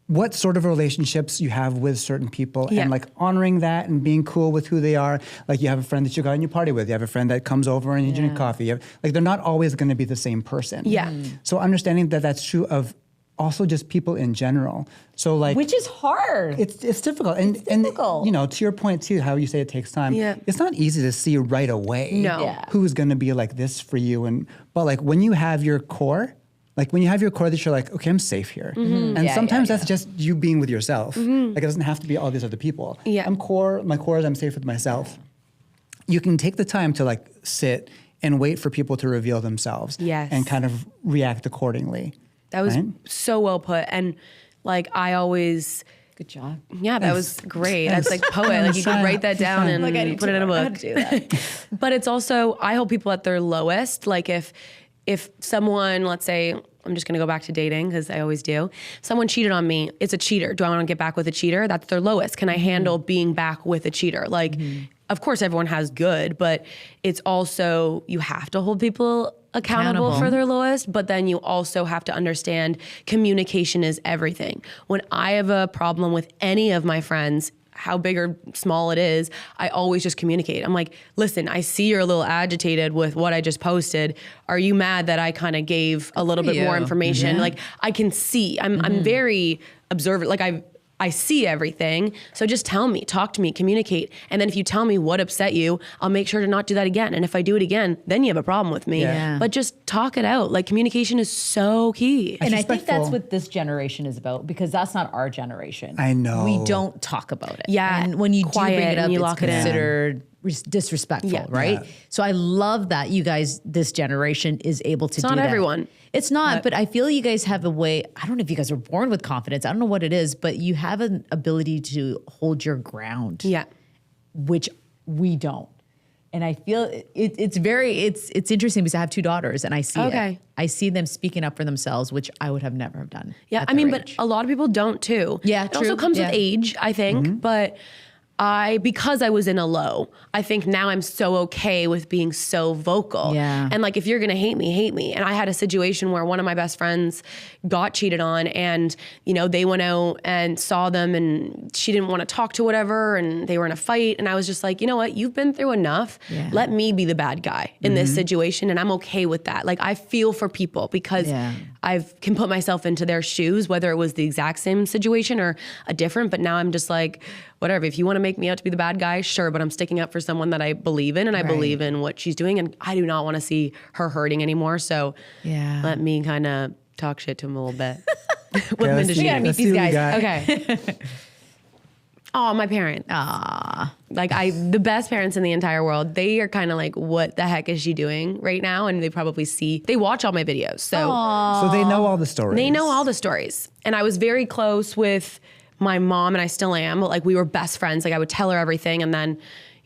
what sort of relationships you have with certain people and like honoring that and being cool with who they are. Like you have a friend that you go out and you party with. You have a friend that comes over and you drink coffee. Like they're not always going to be the same person. Yeah. So understanding that that's true of also just people in general. So like, which is hard. It's difficult. And to your point too, how you say it takes time. Yeah. It's not easy to see right away who's going to be like this for you. But like when you have your core, that you're like, okay, I'm safe here. And sometimes that's just you being with yourself. Like it doesn't have to be all these other people. My core is I'm safe with myself. You can take the time to like sit and wait for people to reveal themselves and kind of react accordingly. That was so well put. And like I always... Good job. Yeah, that was great. That's like poet. Like you could write that down and put it in a book. Do that. But it's also, I help people at their lowest. Like if someone, let's say, I'm just going to go back to dating because I always do. Someone cheated on me. It's a cheater. Do I want to get back with a cheater? That's their lowest. Can I handle being back with a cheater? Like, of course, everyone has good, but it's also, you have to hold people accountable for their lowest, but then you also have to understand communication is everything. When I have a problem with any of my friends, how big or small it is, I always just communicate. I'm like, listen, I see you're a little agitated with what I just posted. Are you mad that I kind of gave a little bit more information? Like I can see, I'm very observant. Like I see everything. So just tell me, talk to me, communicate. And then if you tell me what upset you, I'll make sure to not do that again. And if I do it again, then you have a problem with me. But just talk it out. Like communication is so key. And I think that's what this generation is about, because that's not our generation. I know. We don't talk about it. Yeah. And when you do bring it up, it's considered disrespectful, right? Yeah. So I love that you guys, this generation, is able to do that. It's not everyone. It's not, but I feel you guys have a way, I don't know if you guys were born with confidence, I don't know what it is, but you have an ability to hold your ground. Yeah. Which we don't. And I feel it's interesting because I have two daughters and I see it. I see them speaking up for themselves, which I would have never have done. Yeah, I mean, but a lot of people don't too. Yeah, it also comes with age, I think, but because I was in a low, I think now I'm so okay with being so vocal. Yeah. And like, if you're going to hate me, hate me. And I had a situation where one of my best friends got cheated on and, they went out and saw them and she didn't want to talk to whatever. And they were in a fight. And I was just like, you know what? You've been through enough. Yeah. Let me be the bad guy in this situation. And I'm okay with that. Like I feel for people because I can put myself into their shoes, whether it was the exact same situation or a different, but now I'm just like, whatever, if you want to make me out to be the bad guy, sure, but I'm sticking up for someone that I believe in and I believe in what she's doing and I do not want to see her hurting anymore. So let me kind of talk shit to him a little bit. We gotta meet these guys. Okay. Oh, my parents. Like the best parents in the entire world. They are kind of like, what the heck is she doing right now? And they probably they watch all my videos. So they know all the stories. They know all the stories. And I was very close with my mom, and I still am. Like we were best friends. Like I would tell her everything, and then,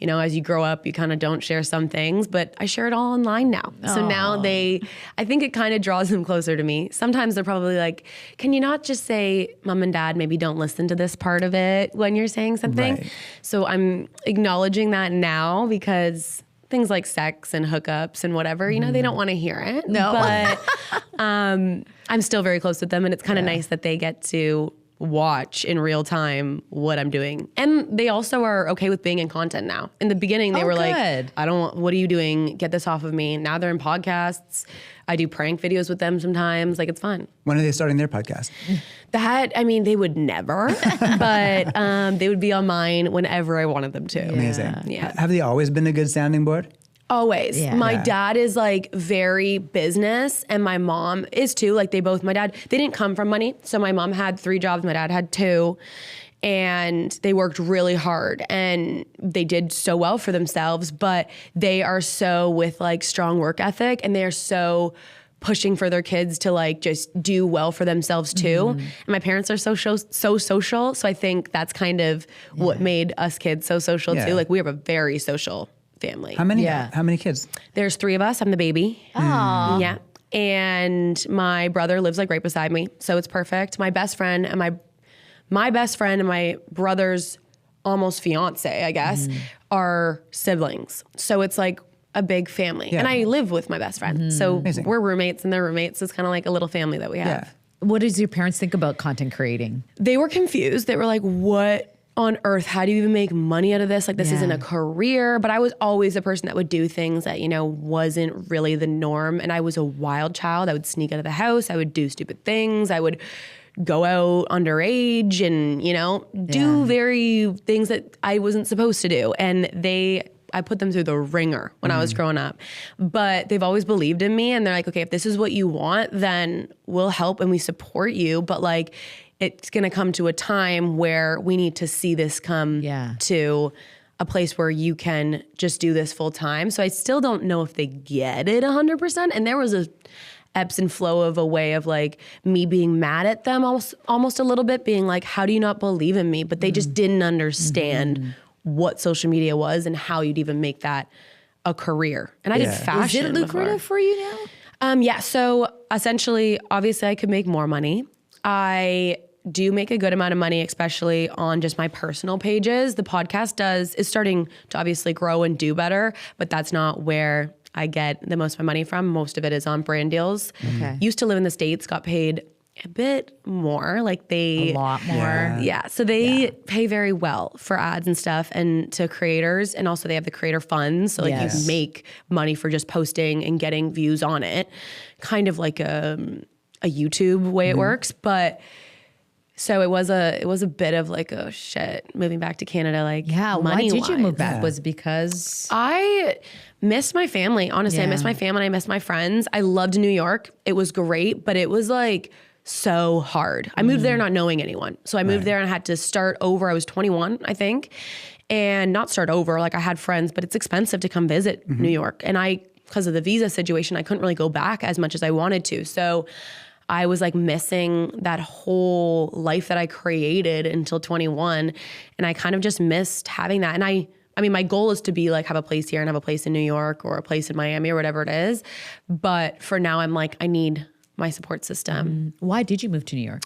as you grow up, you kind of don't share some things. But I share it all online now. So now I think it kind of draws them closer to me. Sometimes they're probably like, "Can you not just say, Mom and Dad, maybe don't listen to this part of it when you're saying something?" Right. So I'm acknowledging that now because things like sex and hookups and whatever, you know, they don't want to hear it. No. But I'm still very close with them, and it's kind of nice that they get to watch in real time what I'm doing. And they also are okay with being in content now. In the beginning, they were like, what are you doing? Get this off of me. Now they're in podcasts. I do prank videos with them sometimes. Like, it's fun. When are they starting their podcast? They would never, but they would be on mine whenever I wanted them to. Yeah. Amazing. Yeah. Have they always been a good sounding board? Always. Yeah. My dad is like very business, and my mom is too. Like, they didn't come from money. So my mom had 3 jobs, my dad had 2. And they worked really hard, and they did so well for themselves, but they are so with like strong work ethic, and they are so pushing for their kids to like just do well for themselves too. And my parents are so social. So I think that's kind of what made us kids so social too. Like, we have a very social family. How many kids? There's 3 of us. I'm the baby. Aww. Yeah. And my brother lives like right beside me. So it's perfect. My best friend and my brother's almost fiance, I guess, are siblings. So it's like a big family. Yeah. And I live with my best friend. So Amazing. We're roommates and they're roommates. It's kind of like a little family that we have. Yeah. What does your parents think about content creating? They were confused. They were like, what on earth? How do you even make money out of this? Like, this isn't a career. But I was always the person that would do things that, you know, wasn't really the norm. And I was a wild child. I would sneak out of the house. I would do stupid things. I would go out underage and, you know, do very things that I wasn't supposed to do. And I put them through the ringer when I was growing up. But they've always believed in me, and they're like, okay, if this is what you want, then we'll help and we support you. But like, it's gonna come to a time where we need to see this come to a place where you can just do this full time. So I still don't know if they get it 100%. And there was a ebbs and flow of a way of like me being mad at them almost a little bit, being like, how do you not believe in me? But they just didn't understand what social media was and how you'd even make that a career. And I did fashion. Is it lucrative for you now? Yeah. So essentially, obviously I could make more money. I do make a good amount of money, especially on just my personal pages. The podcast is starting to obviously grow and do better, but that's not where I get the most of my money from. Most of it is on brand deals. Okay. Used to live in the States, got paid a bit more, a lot more. Yeah. So they pay very well for ads and stuff, and to creators. And also they have the creator funds. So like you make money for just posting and getting views on it. Kind of like a YouTube way it works. But so it was a bit of like, oh shit, moving back to Canada, like why did you move back? Was it because I miss my family. Honestly, I miss my family. I miss my friends. I loved New York. It was great, but it was like so hard. I moved there not knowing anyone. So I moved there and I had to start over. I was 21, I think, and not start over. Like, I had friends, but it's expensive to come visit New York. And because of the visa situation, I couldn't really go back as much as I wanted to. So I was like missing that whole life that I created until 21. And I kind of just missed having that. And I mean, my goal is to be like, have a place here and have a place in New York or a place in Miami or whatever it is. But for now, I'm like, I need my support system. Why did you move to New York?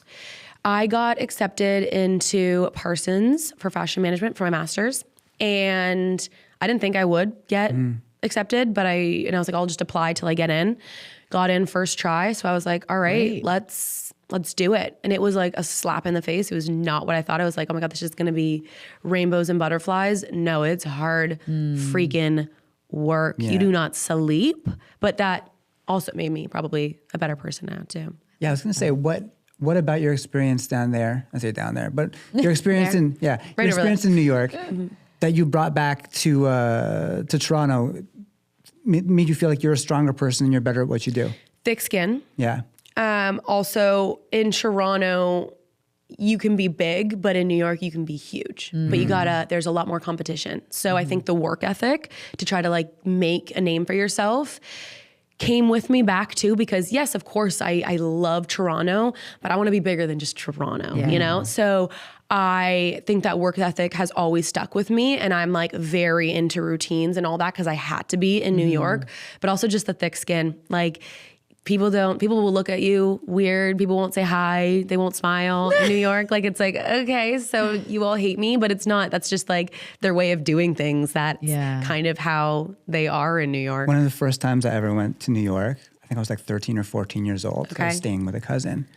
I got accepted into Parsons for fashion management for my master's. And I didn't think I would get accepted, but I was like, I'll just apply till I get in. Got in first try. So I was like, all right, let's do it. And it was like a slap in the face. It was not what I thought. I was like, oh my God, this is going to be rainbows and butterflies. No, it's hard freaking work. Yeah. You do not sleep. But that also made me probably a better person now too. Yeah, I was going to say, what about your experience down there? I say down there, but your experience in New York that you brought back to Toronto made you feel like you're a stronger person and you're better at what you do? Thick skin. Yeah. Also in Toronto, you can be big, but in New York, you can be huge. But there's a lot more competition. So I think the work ethic to try to like make a name for yourself came with me back too, because yes, of course, I love Toronto, but I want to be bigger than just Toronto, you know? So I think that work ethic has always stuck with me, and I'm like very into routines and all that because I had to be in New York, but also just the thick skin. Like, people will look at you weird. People won't say hi. They won't smile in New York. Like, it's like, okay, so you all hate me, but it's not. That's just like their way of doing things. That's kind of how they are in New York. One of the first times I ever went to New York, I think I was like 13 or 14 years old. Okay. I was staying with a cousin.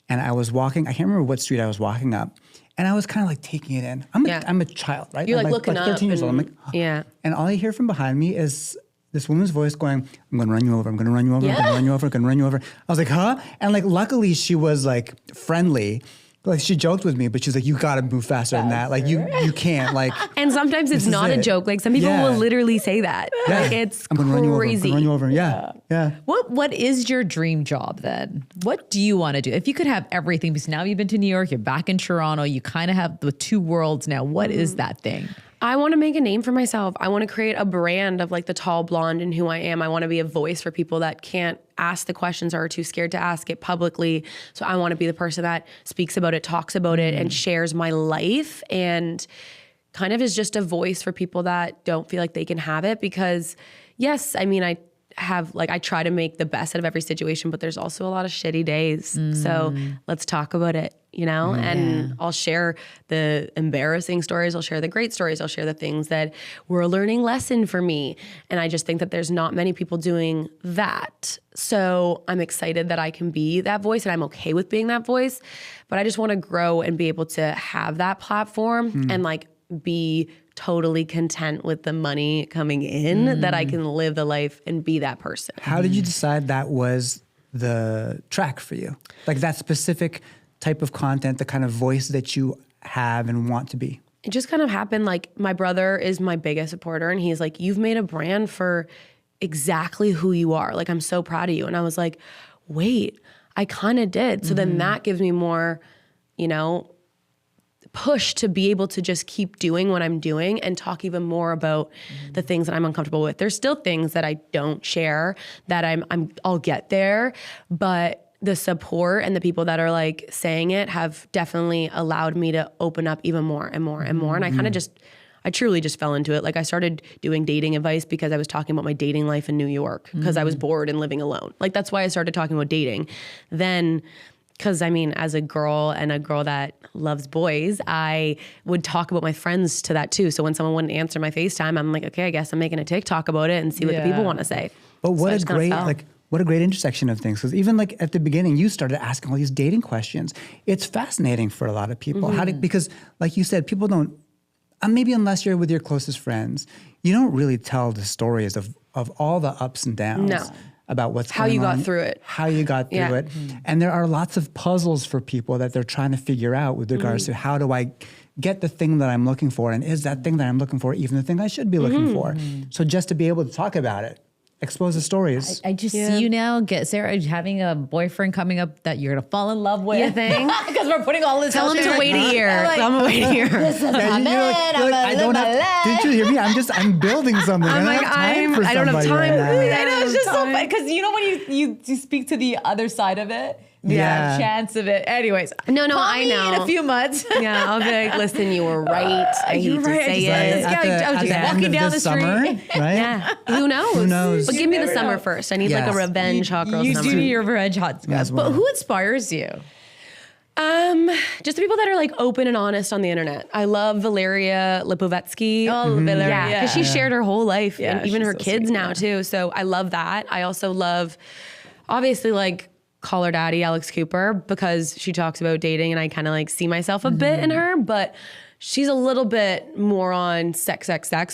And I was walking, I can't remember what street I was walking up. And I was kind of like taking it in. I'm a child, right? You're I'm like looking up. 13 years old. I'm like, yeah. And all I hear from behind me is this woman's voice going, I'm going to run you over. I'm going to run you over. I'm going to run you over. I'm going to run you over. I was like, huh? And like, luckily she was like friendly. Like, she joked with me, but she's like, you got to move faster than that. Like, you can't, like. And sometimes it's not a joke. Like, some people will literally say that. Yeah. Like, it's I'm gonna crazy. Run you over. I'm gonna run you over. Yeah. What is your dream job then? What do you want to do? If you could have everything, because now you've been to New York, you're back in Toronto, you kind of have the two worlds now. What is that thing? I want to make a name for myself. I want to create a brand of like the tall blonde and who I am. I want to be a voice for people that can't ask the questions or are too scared to ask it publicly. So I want to be the person that speaks about it, talks about it, and shares my life, and kind of is just a voice for people that don't feel like they can have it. Because yes, I mean, I try to make the best out of every situation, but there's also a lot of shitty days. So let's talk about it, you know? And I'll share the embarrassing stories. I'll share the great stories. I'll share the things that were a learning lesson for me. And I just think that there's not many people doing that. So I'm excited that I can be that voice, and I'm okay with being that voice. But I just want to grow and be able to have that platform and like be totally content with the money coming in, that I can live the life and be that person. How did you decide that was the track for you? Like that specific type of content, the kind of voice that you have and want to be? It just kind of happened. Like, my brother is my biggest supporter, and he's like, you've made a brand for exactly who you are. Like, I'm so proud of you. And I was like, wait, I kind of did. So then that gives me more, you know, push to be able to just keep doing what I'm doing and talk even more about the things that I'm uncomfortable with. There's still things that I don't share that I'll get there, but the support and the people that are like saying it have definitely allowed me to open up even more and more and more. And I truly just fell into it. Like, I started doing dating advice because I was talking about my dating life in New York because I was bored and living alone. Like, that's why I started talking about dating. Then, because I mean, as a girl and a girl that loves boys, I would talk about my friends to that too. So when someone wouldn't answer my FaceTime, I'm like, okay, I guess I'm making a TikTok about it and see what the people want to say. But what a great intersection of things. Because even like at the beginning, you started asking all these dating questions. It's fascinating for a lot of people. Because like you said, people don't, maybe unless you're with your closest friends, you don't really tell the stories of all the ups and downs. No. About what's how going on, you got through it. How you got through it. And there are lots of puzzles for people that they're trying to figure out with regards to how do I get the thing that I'm looking for, and is that thing that I'm looking for even the thing I should be looking for? So just to be able to talk about it, expose the stories. I just see you now, Sarah, having a boyfriend coming up that you're gonna fall in love with. You think? Because we're putting all this. Tell him to wait a year. Tell him to wait a year. This is my man. I don't have. Did you hear me? I'm building something. I'm like, I don't have time. Right I know, it's just so fun because you know when you speak to the other side of it. Yeah, chance of it. Anyways, no, I know. In a few months. Yeah, I'll be like, listen, you were right. I hate to say it. I was just walking down the street. Summer, right? Yeah. Who knows? Who knows? But give me the summer first. I need like a revenge hot girl summer. You do your revenge hot girl. But who inspires you? Just the people that are like open and honest on the internet. I love Valeria Lipovetsky. Oh, Valeria. Yeah, because she shared her whole life and even her so kids sweet, now too. So I love that. I also love, obviously, like, Call Her Daddy, Alex Cooper, because she talks about dating and I kind of like see myself a bit in her, but she's a little bit more on sex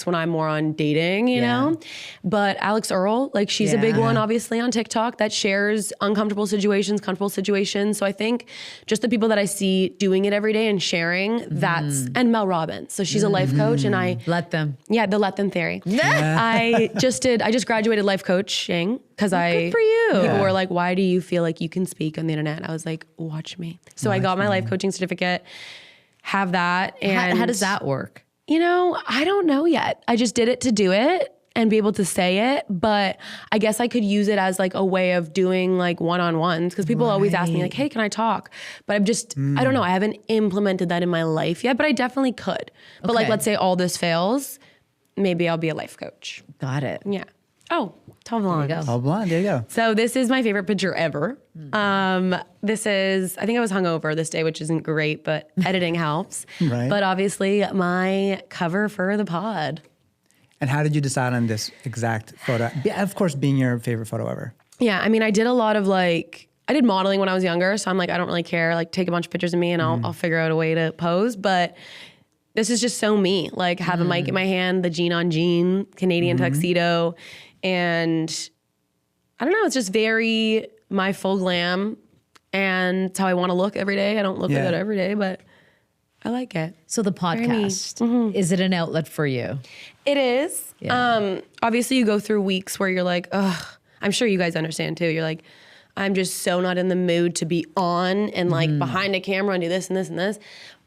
when I'm more on dating, you know? But Alex Earl, like, she's a big one, obviously, on TikTok that shares uncomfortable situations, comfortable situations. So I think just the people that I see doing it every day and sharing, and Mel Robbins. So she's a life coach, and I let them. Yeah, the let them theory. I just graduated life coaching because good for you. People were like, why do you feel like you can speak on the internet? I was like, watch me. So I got my life coaching certificate. Have that. And how does that work? You know, I don't know yet. I just did it to do it and be able to say it. But I guess I could use it as like a way of doing like one-on-ones, because people always ask me like, hey, can I talk? But I'm just, I don't know. I haven't implemented that in my life yet, but I definitely could. But like, let's say all this fails, maybe I'll be a life coach. Got it. Yeah. Oh, Tall blonde. Tall blonde, there you go. So this is my favorite picture ever. This is, I think I was hungover this day, which isn't great, but editing helps. Right. But obviously my cover for the pod. And how did you decide on this exact photo? Of course, being your favorite photo ever. Yeah, I mean, I did a lot of like, I did modeling when I was younger, so I'm like, I don't really care. Like, take a bunch of pictures of me and I'll figure out a way to pose. But this is just so me. Like, have a mic in my hand, the jean on jean, Canadian tuxedo. And I don't know, it's just very my full glam. And it's how I want to look every day. I don't look like that every day, but I like it. So the podcast, is it an outlet for you? It is. Yeah. Obviously, you go through weeks where you're like, ugh, I'm sure you guys understand too. You're like, I'm just so not in the mood to be on and like behind a camera and do this and this and this.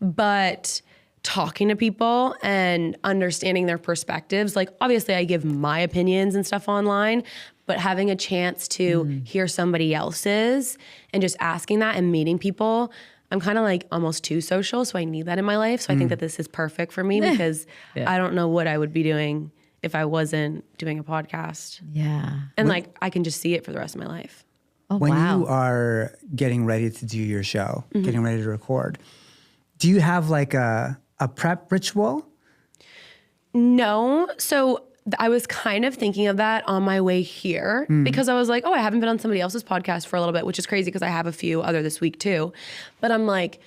But talking to people and understanding their perspectives, like obviously I give my opinions and stuff online, but having a chance to hear somebody else's and just asking that and meeting people, I'm kind of like almost too social, so I need that in my life. So I think that this is perfect for me because I don't know what I would be doing if I wasn't doing a podcast. Yeah. And like I can just see it for the rest of my life. Oh, when wow. you are getting ready to do your show, getting ready to record, do you have like a prep ritual? No. So I was kind of thinking of that on my way here because I was like, oh, I haven't been on somebody else's podcast for a little bit, which is crazy because I have a few other this week too. But I'm like,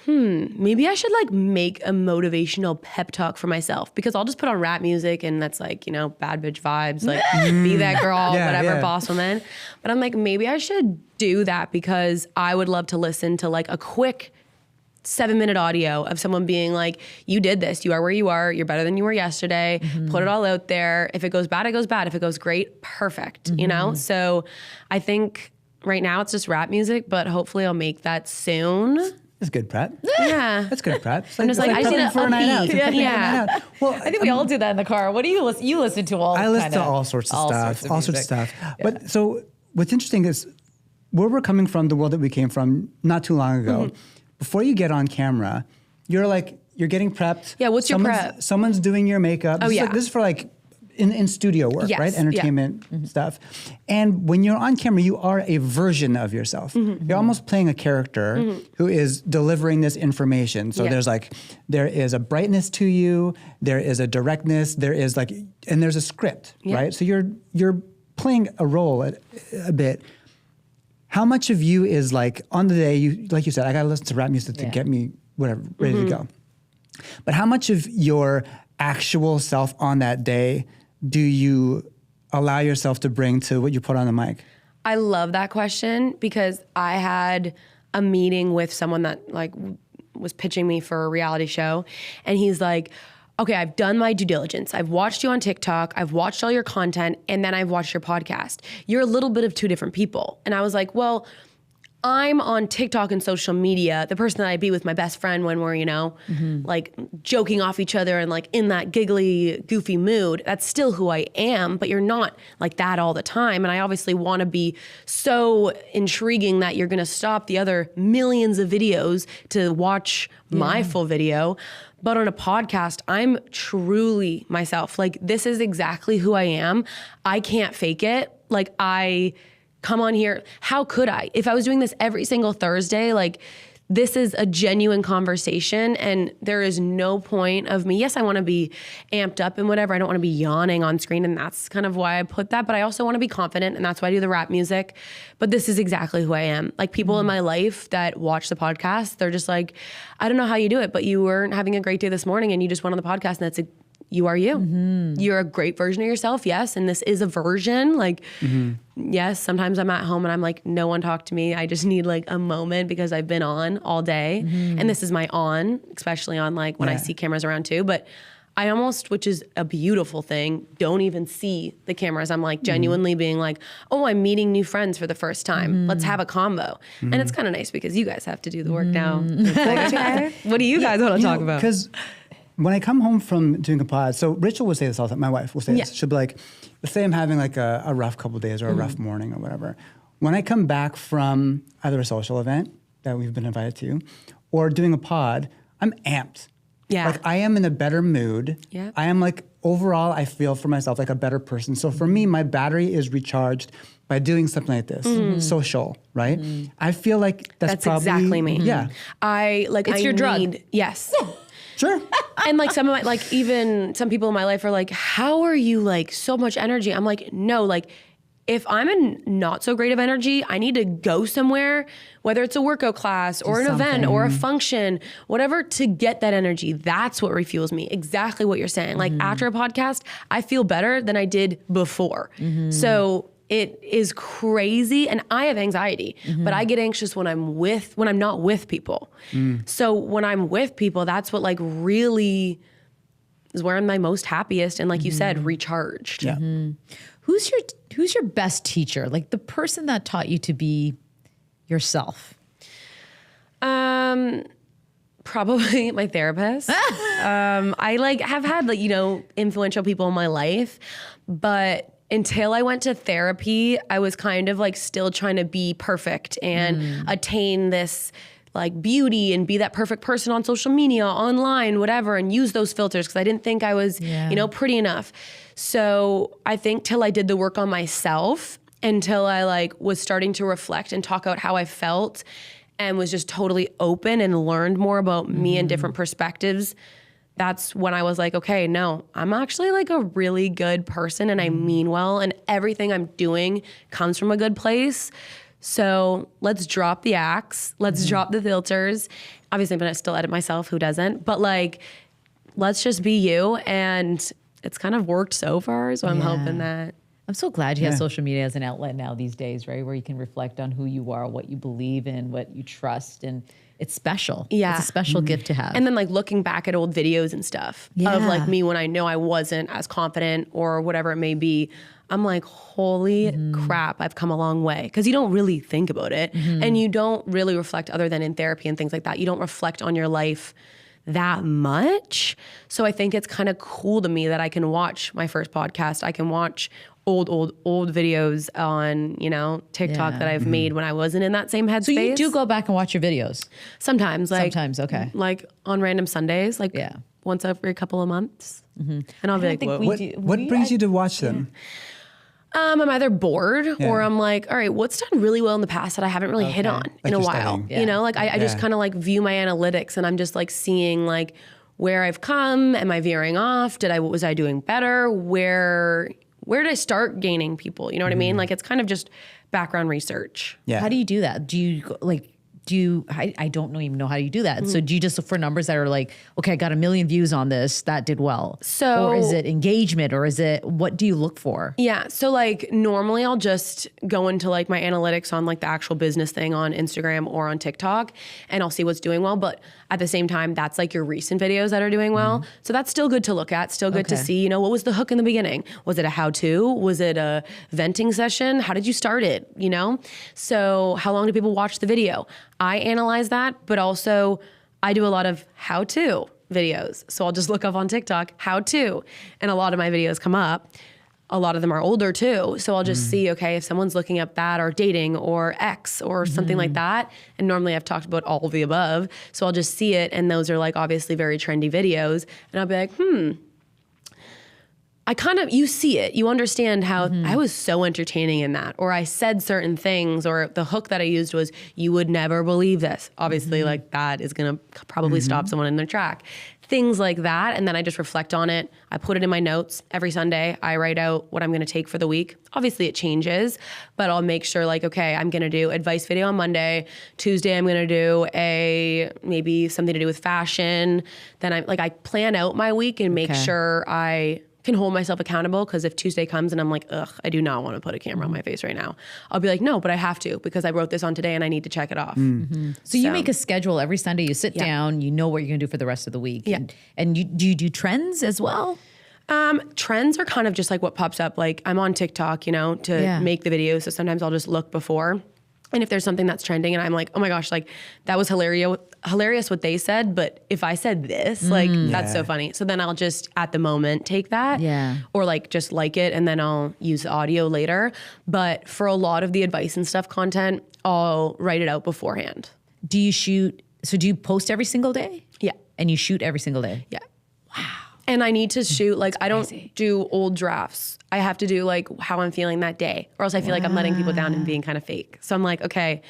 maybe I should like make a motivational pep talk for myself because I'll just put on rap music and that's like, you know, bad bitch vibes, like be that girl, whatever, boss woman. But I'm like, maybe I should do that because I would love to listen to like a quick 7-minute audio of someone being like, you did this, you are where you are, you're better than you were yesterday, put it all out there. If it goes bad, it goes bad. If it goes great, perfect, you know? So I think right now it's just rap music, but hopefully I'll make that soon. That's good prep. Yeah. That's good prep. I'm just like, I just need for a night out. Yeah. Well, I think we all do that in the car. What do you listen? You listen to all. I listen to all sorts of stuff. All sorts of stuff. But so what's interesting is where we're coming from, the world that we came from not too long ago. Before you get on camera, you're getting prepped. Yeah. What's your prep? Someone's doing your makeup. Oh, This is for like in studio work, right? Entertainment stuff. And when you're on camera, you are a version of yourself. You're almost playing a character who is delivering this information. So there is a brightness to you, there is a directness, and there's a script, right? So you're playing a role a bit. How much of you is like on the day, like you said, I gotta listen to rap music to get me whatever, ready to go. But how much of your actual self on that day do you allow yourself to bring to what you put on the mic? I love that question because I had a meeting with someone that like was pitching me for a reality show. And he's like, okay, I've done my due diligence. I've watched you on TikTok. I've watched all your content. And then I've watched your podcast. You're a little bit of two different people. And I was like, well, I'm on TikTok and social media, the person that I'd be with my best friend when we're, like joking off each other and like in that giggly, goofy mood. That's still who I am, but you're not like that all the time. And I obviously want to be so intriguing that you're going to stop the other millions of videos to watch my full video. But on a podcast, I'm truly myself. Like, this is exactly who I am. I can't fake it. Like, I come on here. How could I? If I was doing this every single Thursday, like this is a genuine conversation and there is no point of me. Yes, I want to be amped up and whatever. I don't want to be yawning on screen and that's kind of why I put that. But I also want to be confident and that's why I do the rap music. But this is exactly who I am. Like people in my life that watch the podcast, they're just like, I don't know how you do it, but you weren't having a great day this morning and you just went on the podcast and that's you are you. You're a great version of yourself, yes. And this is a version. Like, yes, sometimes I'm at home and I'm like, no one talk to me. I just need like a moment because I've been on all day. And this is my on, especially on like when I see cameras around too. But I almost, which is a beautiful thing, don't even see the cameras. I'm like genuinely being like, oh, I'm meeting new friends for the first time. Let's have a combo. And it's kind of nice because you guys have to do the work now. What do you guys want to talk about? Because when I come home from doing a pod, so Rachel will say this all the time, my wife will say this. She'll be like, let's say I'm having like a rough couple of days or a rough morning or whatever. When I come back from either a social event that we've been invited to or doing a pod, I'm amped. Yeah. Like I am in a better mood. Yeah. I am like overall, I feel for myself like a better person. So for me, my battery is recharged by doing something like this, social, right? I feel like that's probably exactly me. Yeah, It's your drug. Yes. sure. And like some of my, like even some people in my life are like, how are you like so much energy? I'm like, no, like if I'm in not so great of energy, I need to go somewhere, whether it's a workout class or an event or a function, whatever, to get that energy. That's what refuels me. Exactly what you're saying. Like after a podcast, I feel better than I did before. So it is crazy. And I have anxiety, but I get anxious when I'm not with people. So when I'm with people, that's what like really is where I'm my most happiest. And like you said, recharged. Yeah. Who's your best teacher? Like the person that taught you to be yourself? Probably my therapist. I like have had like, influential people in my life, but until I went to therapy, I was kind of like still trying to be perfect and attain this like beauty and be that perfect person on social media, online, whatever, and use those filters because I didn't think I was, pretty enough. So I think till I did the work on myself, until I like was starting to reflect and talk out how I felt and was just totally open and learned more about me and different perspectives, that's when I was like, okay, no, I'm actually like a really good person and I mean well and everything I'm doing comes from a good place. So let's drop the axe. Let's drop the filters. Obviously, I'm going to still edit myself. Who doesn't? But like, let's just be you. And it's kind of worked so far. So I'm hoping that. I'm so glad you have social media as an outlet now these days, right? Where you can reflect on who you are, what you believe in, what you trust. And it's special. Yeah. It's a special gift to have. And then like looking back at old videos and stuff of like me when I know I wasn't as confident or whatever it may be, I'm like, holy crap, I've come a long way. Because you don't really think about it. And you don't really reflect other than in therapy and things like that. You don't reflect on your life that much. So I think it's kind of cool to me that I can watch my first podcast. I can watch old videos on, TikTok that I've made when I wasn't in that same headspace. So you do go back and watch your videos? Sometimes. Okay. Like on random Sundays, like once every couple of months. And I'll be like, whoa. What brings you to watch them? I'm either bored or I'm like, all right, what's done really well in the past that I haven't really hit on in a while? I just kind of like view my analytics and I'm just like seeing like where I've come. Am I veering off? Was I doing better? Where did I start gaining people? You know what I mean? Like it's kind of just background research. Yeah. How do you do that? I don't even know how you do that. So do you just look for numbers that are like, okay, I got 1 million views on this, that did well? Or is it engagement or what do you look for? Yeah. So like normally I'll just go into like my analytics on like the actual business thing on Instagram or on TikTok and I'll see what's doing well. But at the same time, that's like your recent videos that are doing well. So that's still good to look at, still good to see, what was the hook in the beginning? Was it a how-to? Was it a venting session? How did you start it? So how long do people watch the video? I analyze that, but also I do a lot of how-to videos. So I'll just look up on TikTok, how-to, and a lot of my videos come up. A lot of them are older too. So I'll just see, okay, if someone's looking up that or dating or X or something like that. And normally I've talked about all of the above. So I'll just see it. And those are like obviously very trendy videos. And I'll be like, you see it, you understand how I was so entertaining in that, or I said certain things, or the hook that I used was, you would never believe this. Obviously, like that is going to probably stop someone in their track. Things like that. And then I just reflect on it. I put it in my notes every Sunday. I write out what I'm going to take for the week. Obviously it changes, but I'll make sure like, okay, I'm going to do advice video on Monday. Tuesday, I'm going to do maybe something to do with fashion. Then I plan out my week and make sure I can hold myself accountable, because if Tuesday comes and I'm like, ugh, I do not want to put a camera on my face right now, I'll be like, no, but I have to, because I wrote this on today and I need to check it off. So you make a schedule every Sunday, you sit down, you know what you're going to do for the rest of the week. And do you do trends as well? Trends are kind of just like what pops up. Like I'm on TikTok, to make the videos. So sometimes I'll just look before. And if there's something that's trending and I'm like, oh my gosh, like that was hilarious what they said, but if I said this, that's so funny. So then I'll just at the moment take that or like just like it, and then I'll use the audio later. But for a lot of the advice and stuff content, I'll write it out beforehand. Do you post every single day? Yeah. And you shoot every single day? Yeah. Wow. And I need to shoot, like, I don't do old drafts. I have to do like how I'm feeling that day, or else I feel like I'm letting people down and being kind of fake. So I'm like, okay,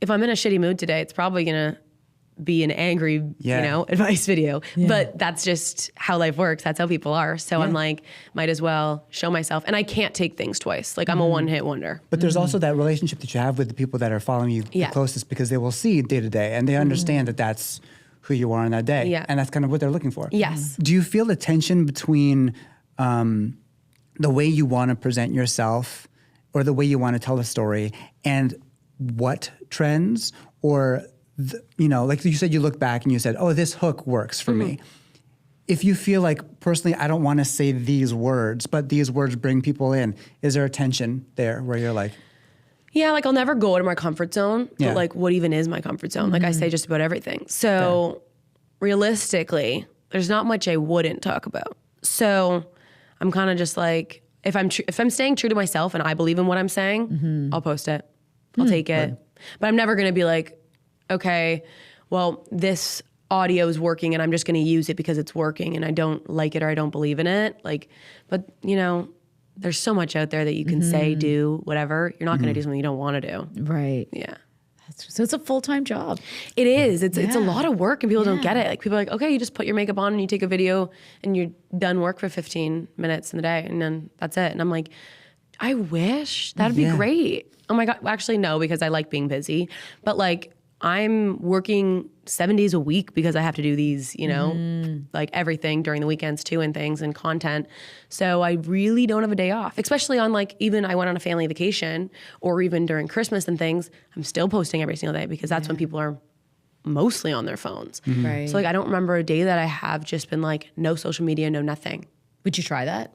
if I'm in a shitty mood today, it's probably gonna be an angry, advice video. But that's just how life works. That's how people are. So I'm like, might as well show myself. And I can't take things twice. Like I'm a one-hit wonder. But there's also that relationship that you have with the people that are following you the closest, because they will see day to day and they understand that that's who you are on that day. Yeah. And that's kind of what they're looking for. Yes. Do you feel the tension between the way you want to present yourself or the way you want to tell a story and what trends, or like you said, you look back and you said, oh, this hook works for me. If you feel like, personally, I don't want to say these words, but these words bring people in, is there a tension there where you're like... Yeah, like I'll never go out of my comfort zone, but like what even is my comfort zone? Like I say just about everything. So realistically, there's not much I wouldn't talk about. So I'm kind of just like, if I'm staying true to myself and I believe in what I'm saying, I'll post it. I'll take it. But I'm never going to be like, okay, well, this audio is working and I'm just going to use it because it's working and I don't like it or I don't believe in it. Like, but there's so much out there that you can say, do, whatever. You're not going to do something you don't want to do. Right. Yeah. So it's a full-time job. It is. It's a lot of work and people don't get it. Like people are like, okay, you just put your makeup on and you take a video and you're done work for 15 minutes in the day and then that's it. And I'm like, I wish that'd be great. Oh my God. Well, actually, no, because I like being busy. But like, I'm working 7 days a week because I have to do these, like everything during the weekends too and things and content. So I really don't have a day off, especially on like, even I went on a family vacation or even during Christmas and things, I'm still posting every single day because that's when people are mostly on their phones. Right. So like, I don't remember a day that I have just been like, no social media, no nothing. Would you try that?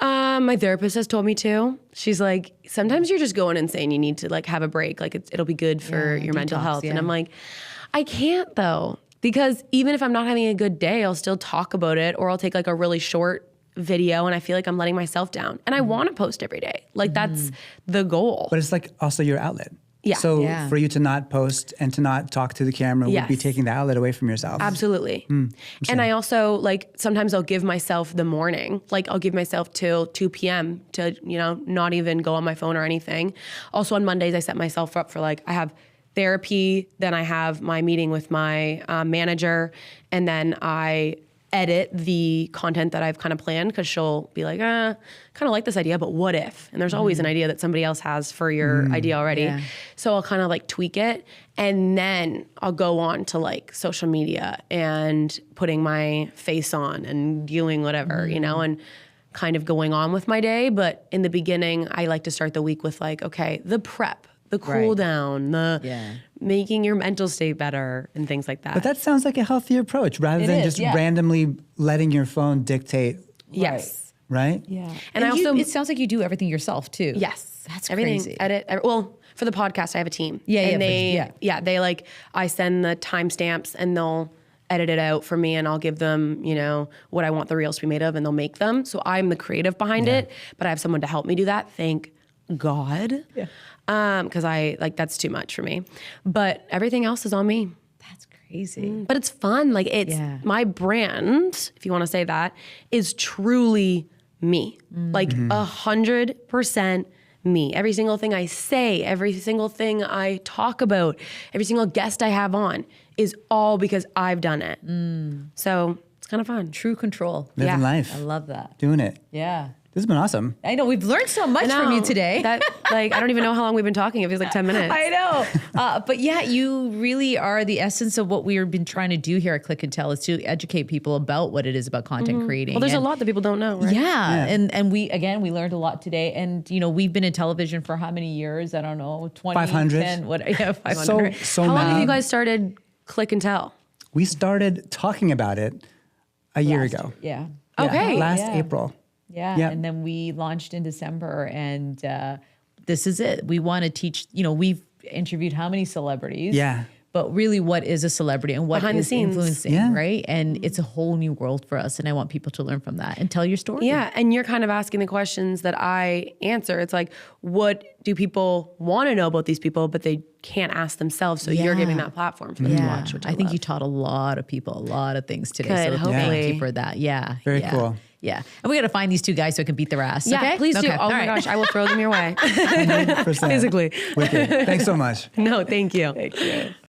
My therapist has told me to. She's like, sometimes you're just going insane. You need to like have a break. Like it'll be good for your mental health. And I'm like, I can't though, because even if I'm not having a good day, I'll still talk about it or I'll take like a really short video and I feel like I'm letting myself down. And I want to post every day. Like that's the goal. But it's like also your outlet. Yeah. So for you to not post and to not talk to the camera would be taking the outlet away from yourself. Absolutely. And I also like, sometimes I'll give myself the morning, like I'll give myself till 2 p.m. to, not even go on my phone or anything. Also on Mondays, I set myself up for like, I have therapy, then I have my meeting with my manager, and then I edit the content that I've kind of planned because she'll be like, kind of like this idea, but what if? And there's always an idea that somebody else has for your idea already. Yeah. So I'll kind of like tweak it and then I'll go on to like social media and putting my face on and doing whatever, and kind of going on with my day. But in the beginning, I like to start the week with like, okay, the prep, the cool down, the making your mental state better and things like that. But that sounds like a healthier approach rather than just randomly letting your phone dictate. Yes. Right? Yeah. And it sounds like you do everything yourself too. Yes. That's everything, crazy. Well, for the podcast, I have a team. And they like, I send the timestamps and they'll edit it out for me and I'll give them, what I want the reels to be made of and they'll make them. So I'm the creative behind it, but I have someone to help me do that. Thank God. Yeah. Because that's too much for me. But everything else is on me. That's crazy. But it's fun. Like it's my brand, if you want to say that, is truly me. Like 100% me. Every single thing I say, every single thing I talk about, every single guest I have on is all because I've done it. So it's kind of fun. True control. Living life. I love that. Doing it. Yeah. This has been awesome. I know, we've learned so much from you today. I don't even know how long we've been talking. It feels like 10 minutes. I know. But yeah, you really are the essence of what we've been trying to do here at Click and Tell, is to educate people about what it is about content creating. Well, there's a lot that people don't know, right? Yeah. And we learned a lot today. And, we've been in television for how many years? I don't know, 20, 500. 10, what? Yeah, 500. So how long have you guys started Click and Tell? We started talking about it a year ago. Yeah. Okay. Last April. Yeah. And then we launched in December and this is it. We want to teach, we've interviewed how many celebrities? Yeah. but really what is a celebrity and what behind the is scenes. Influencing, right? And it's a whole new world for us. And I want people to learn from that and tell your story. Yeah. And you're kind of asking the questions that I answer. It's like, what do people want to know about these people, but they can't ask themselves? So you're giving that platform for them to watch, which I think love. you taught a lot of people a lot of things today. Good, so hopefully. thank you for that. Yeah. Very cool. Yeah. And we got to find these two guys so I can beat their ass. Yeah, okay? please do. Okay. Oh my gosh, I will throw them your way. 100%. Physically. Wicked. Thanks so much. No, thank you. Thank you.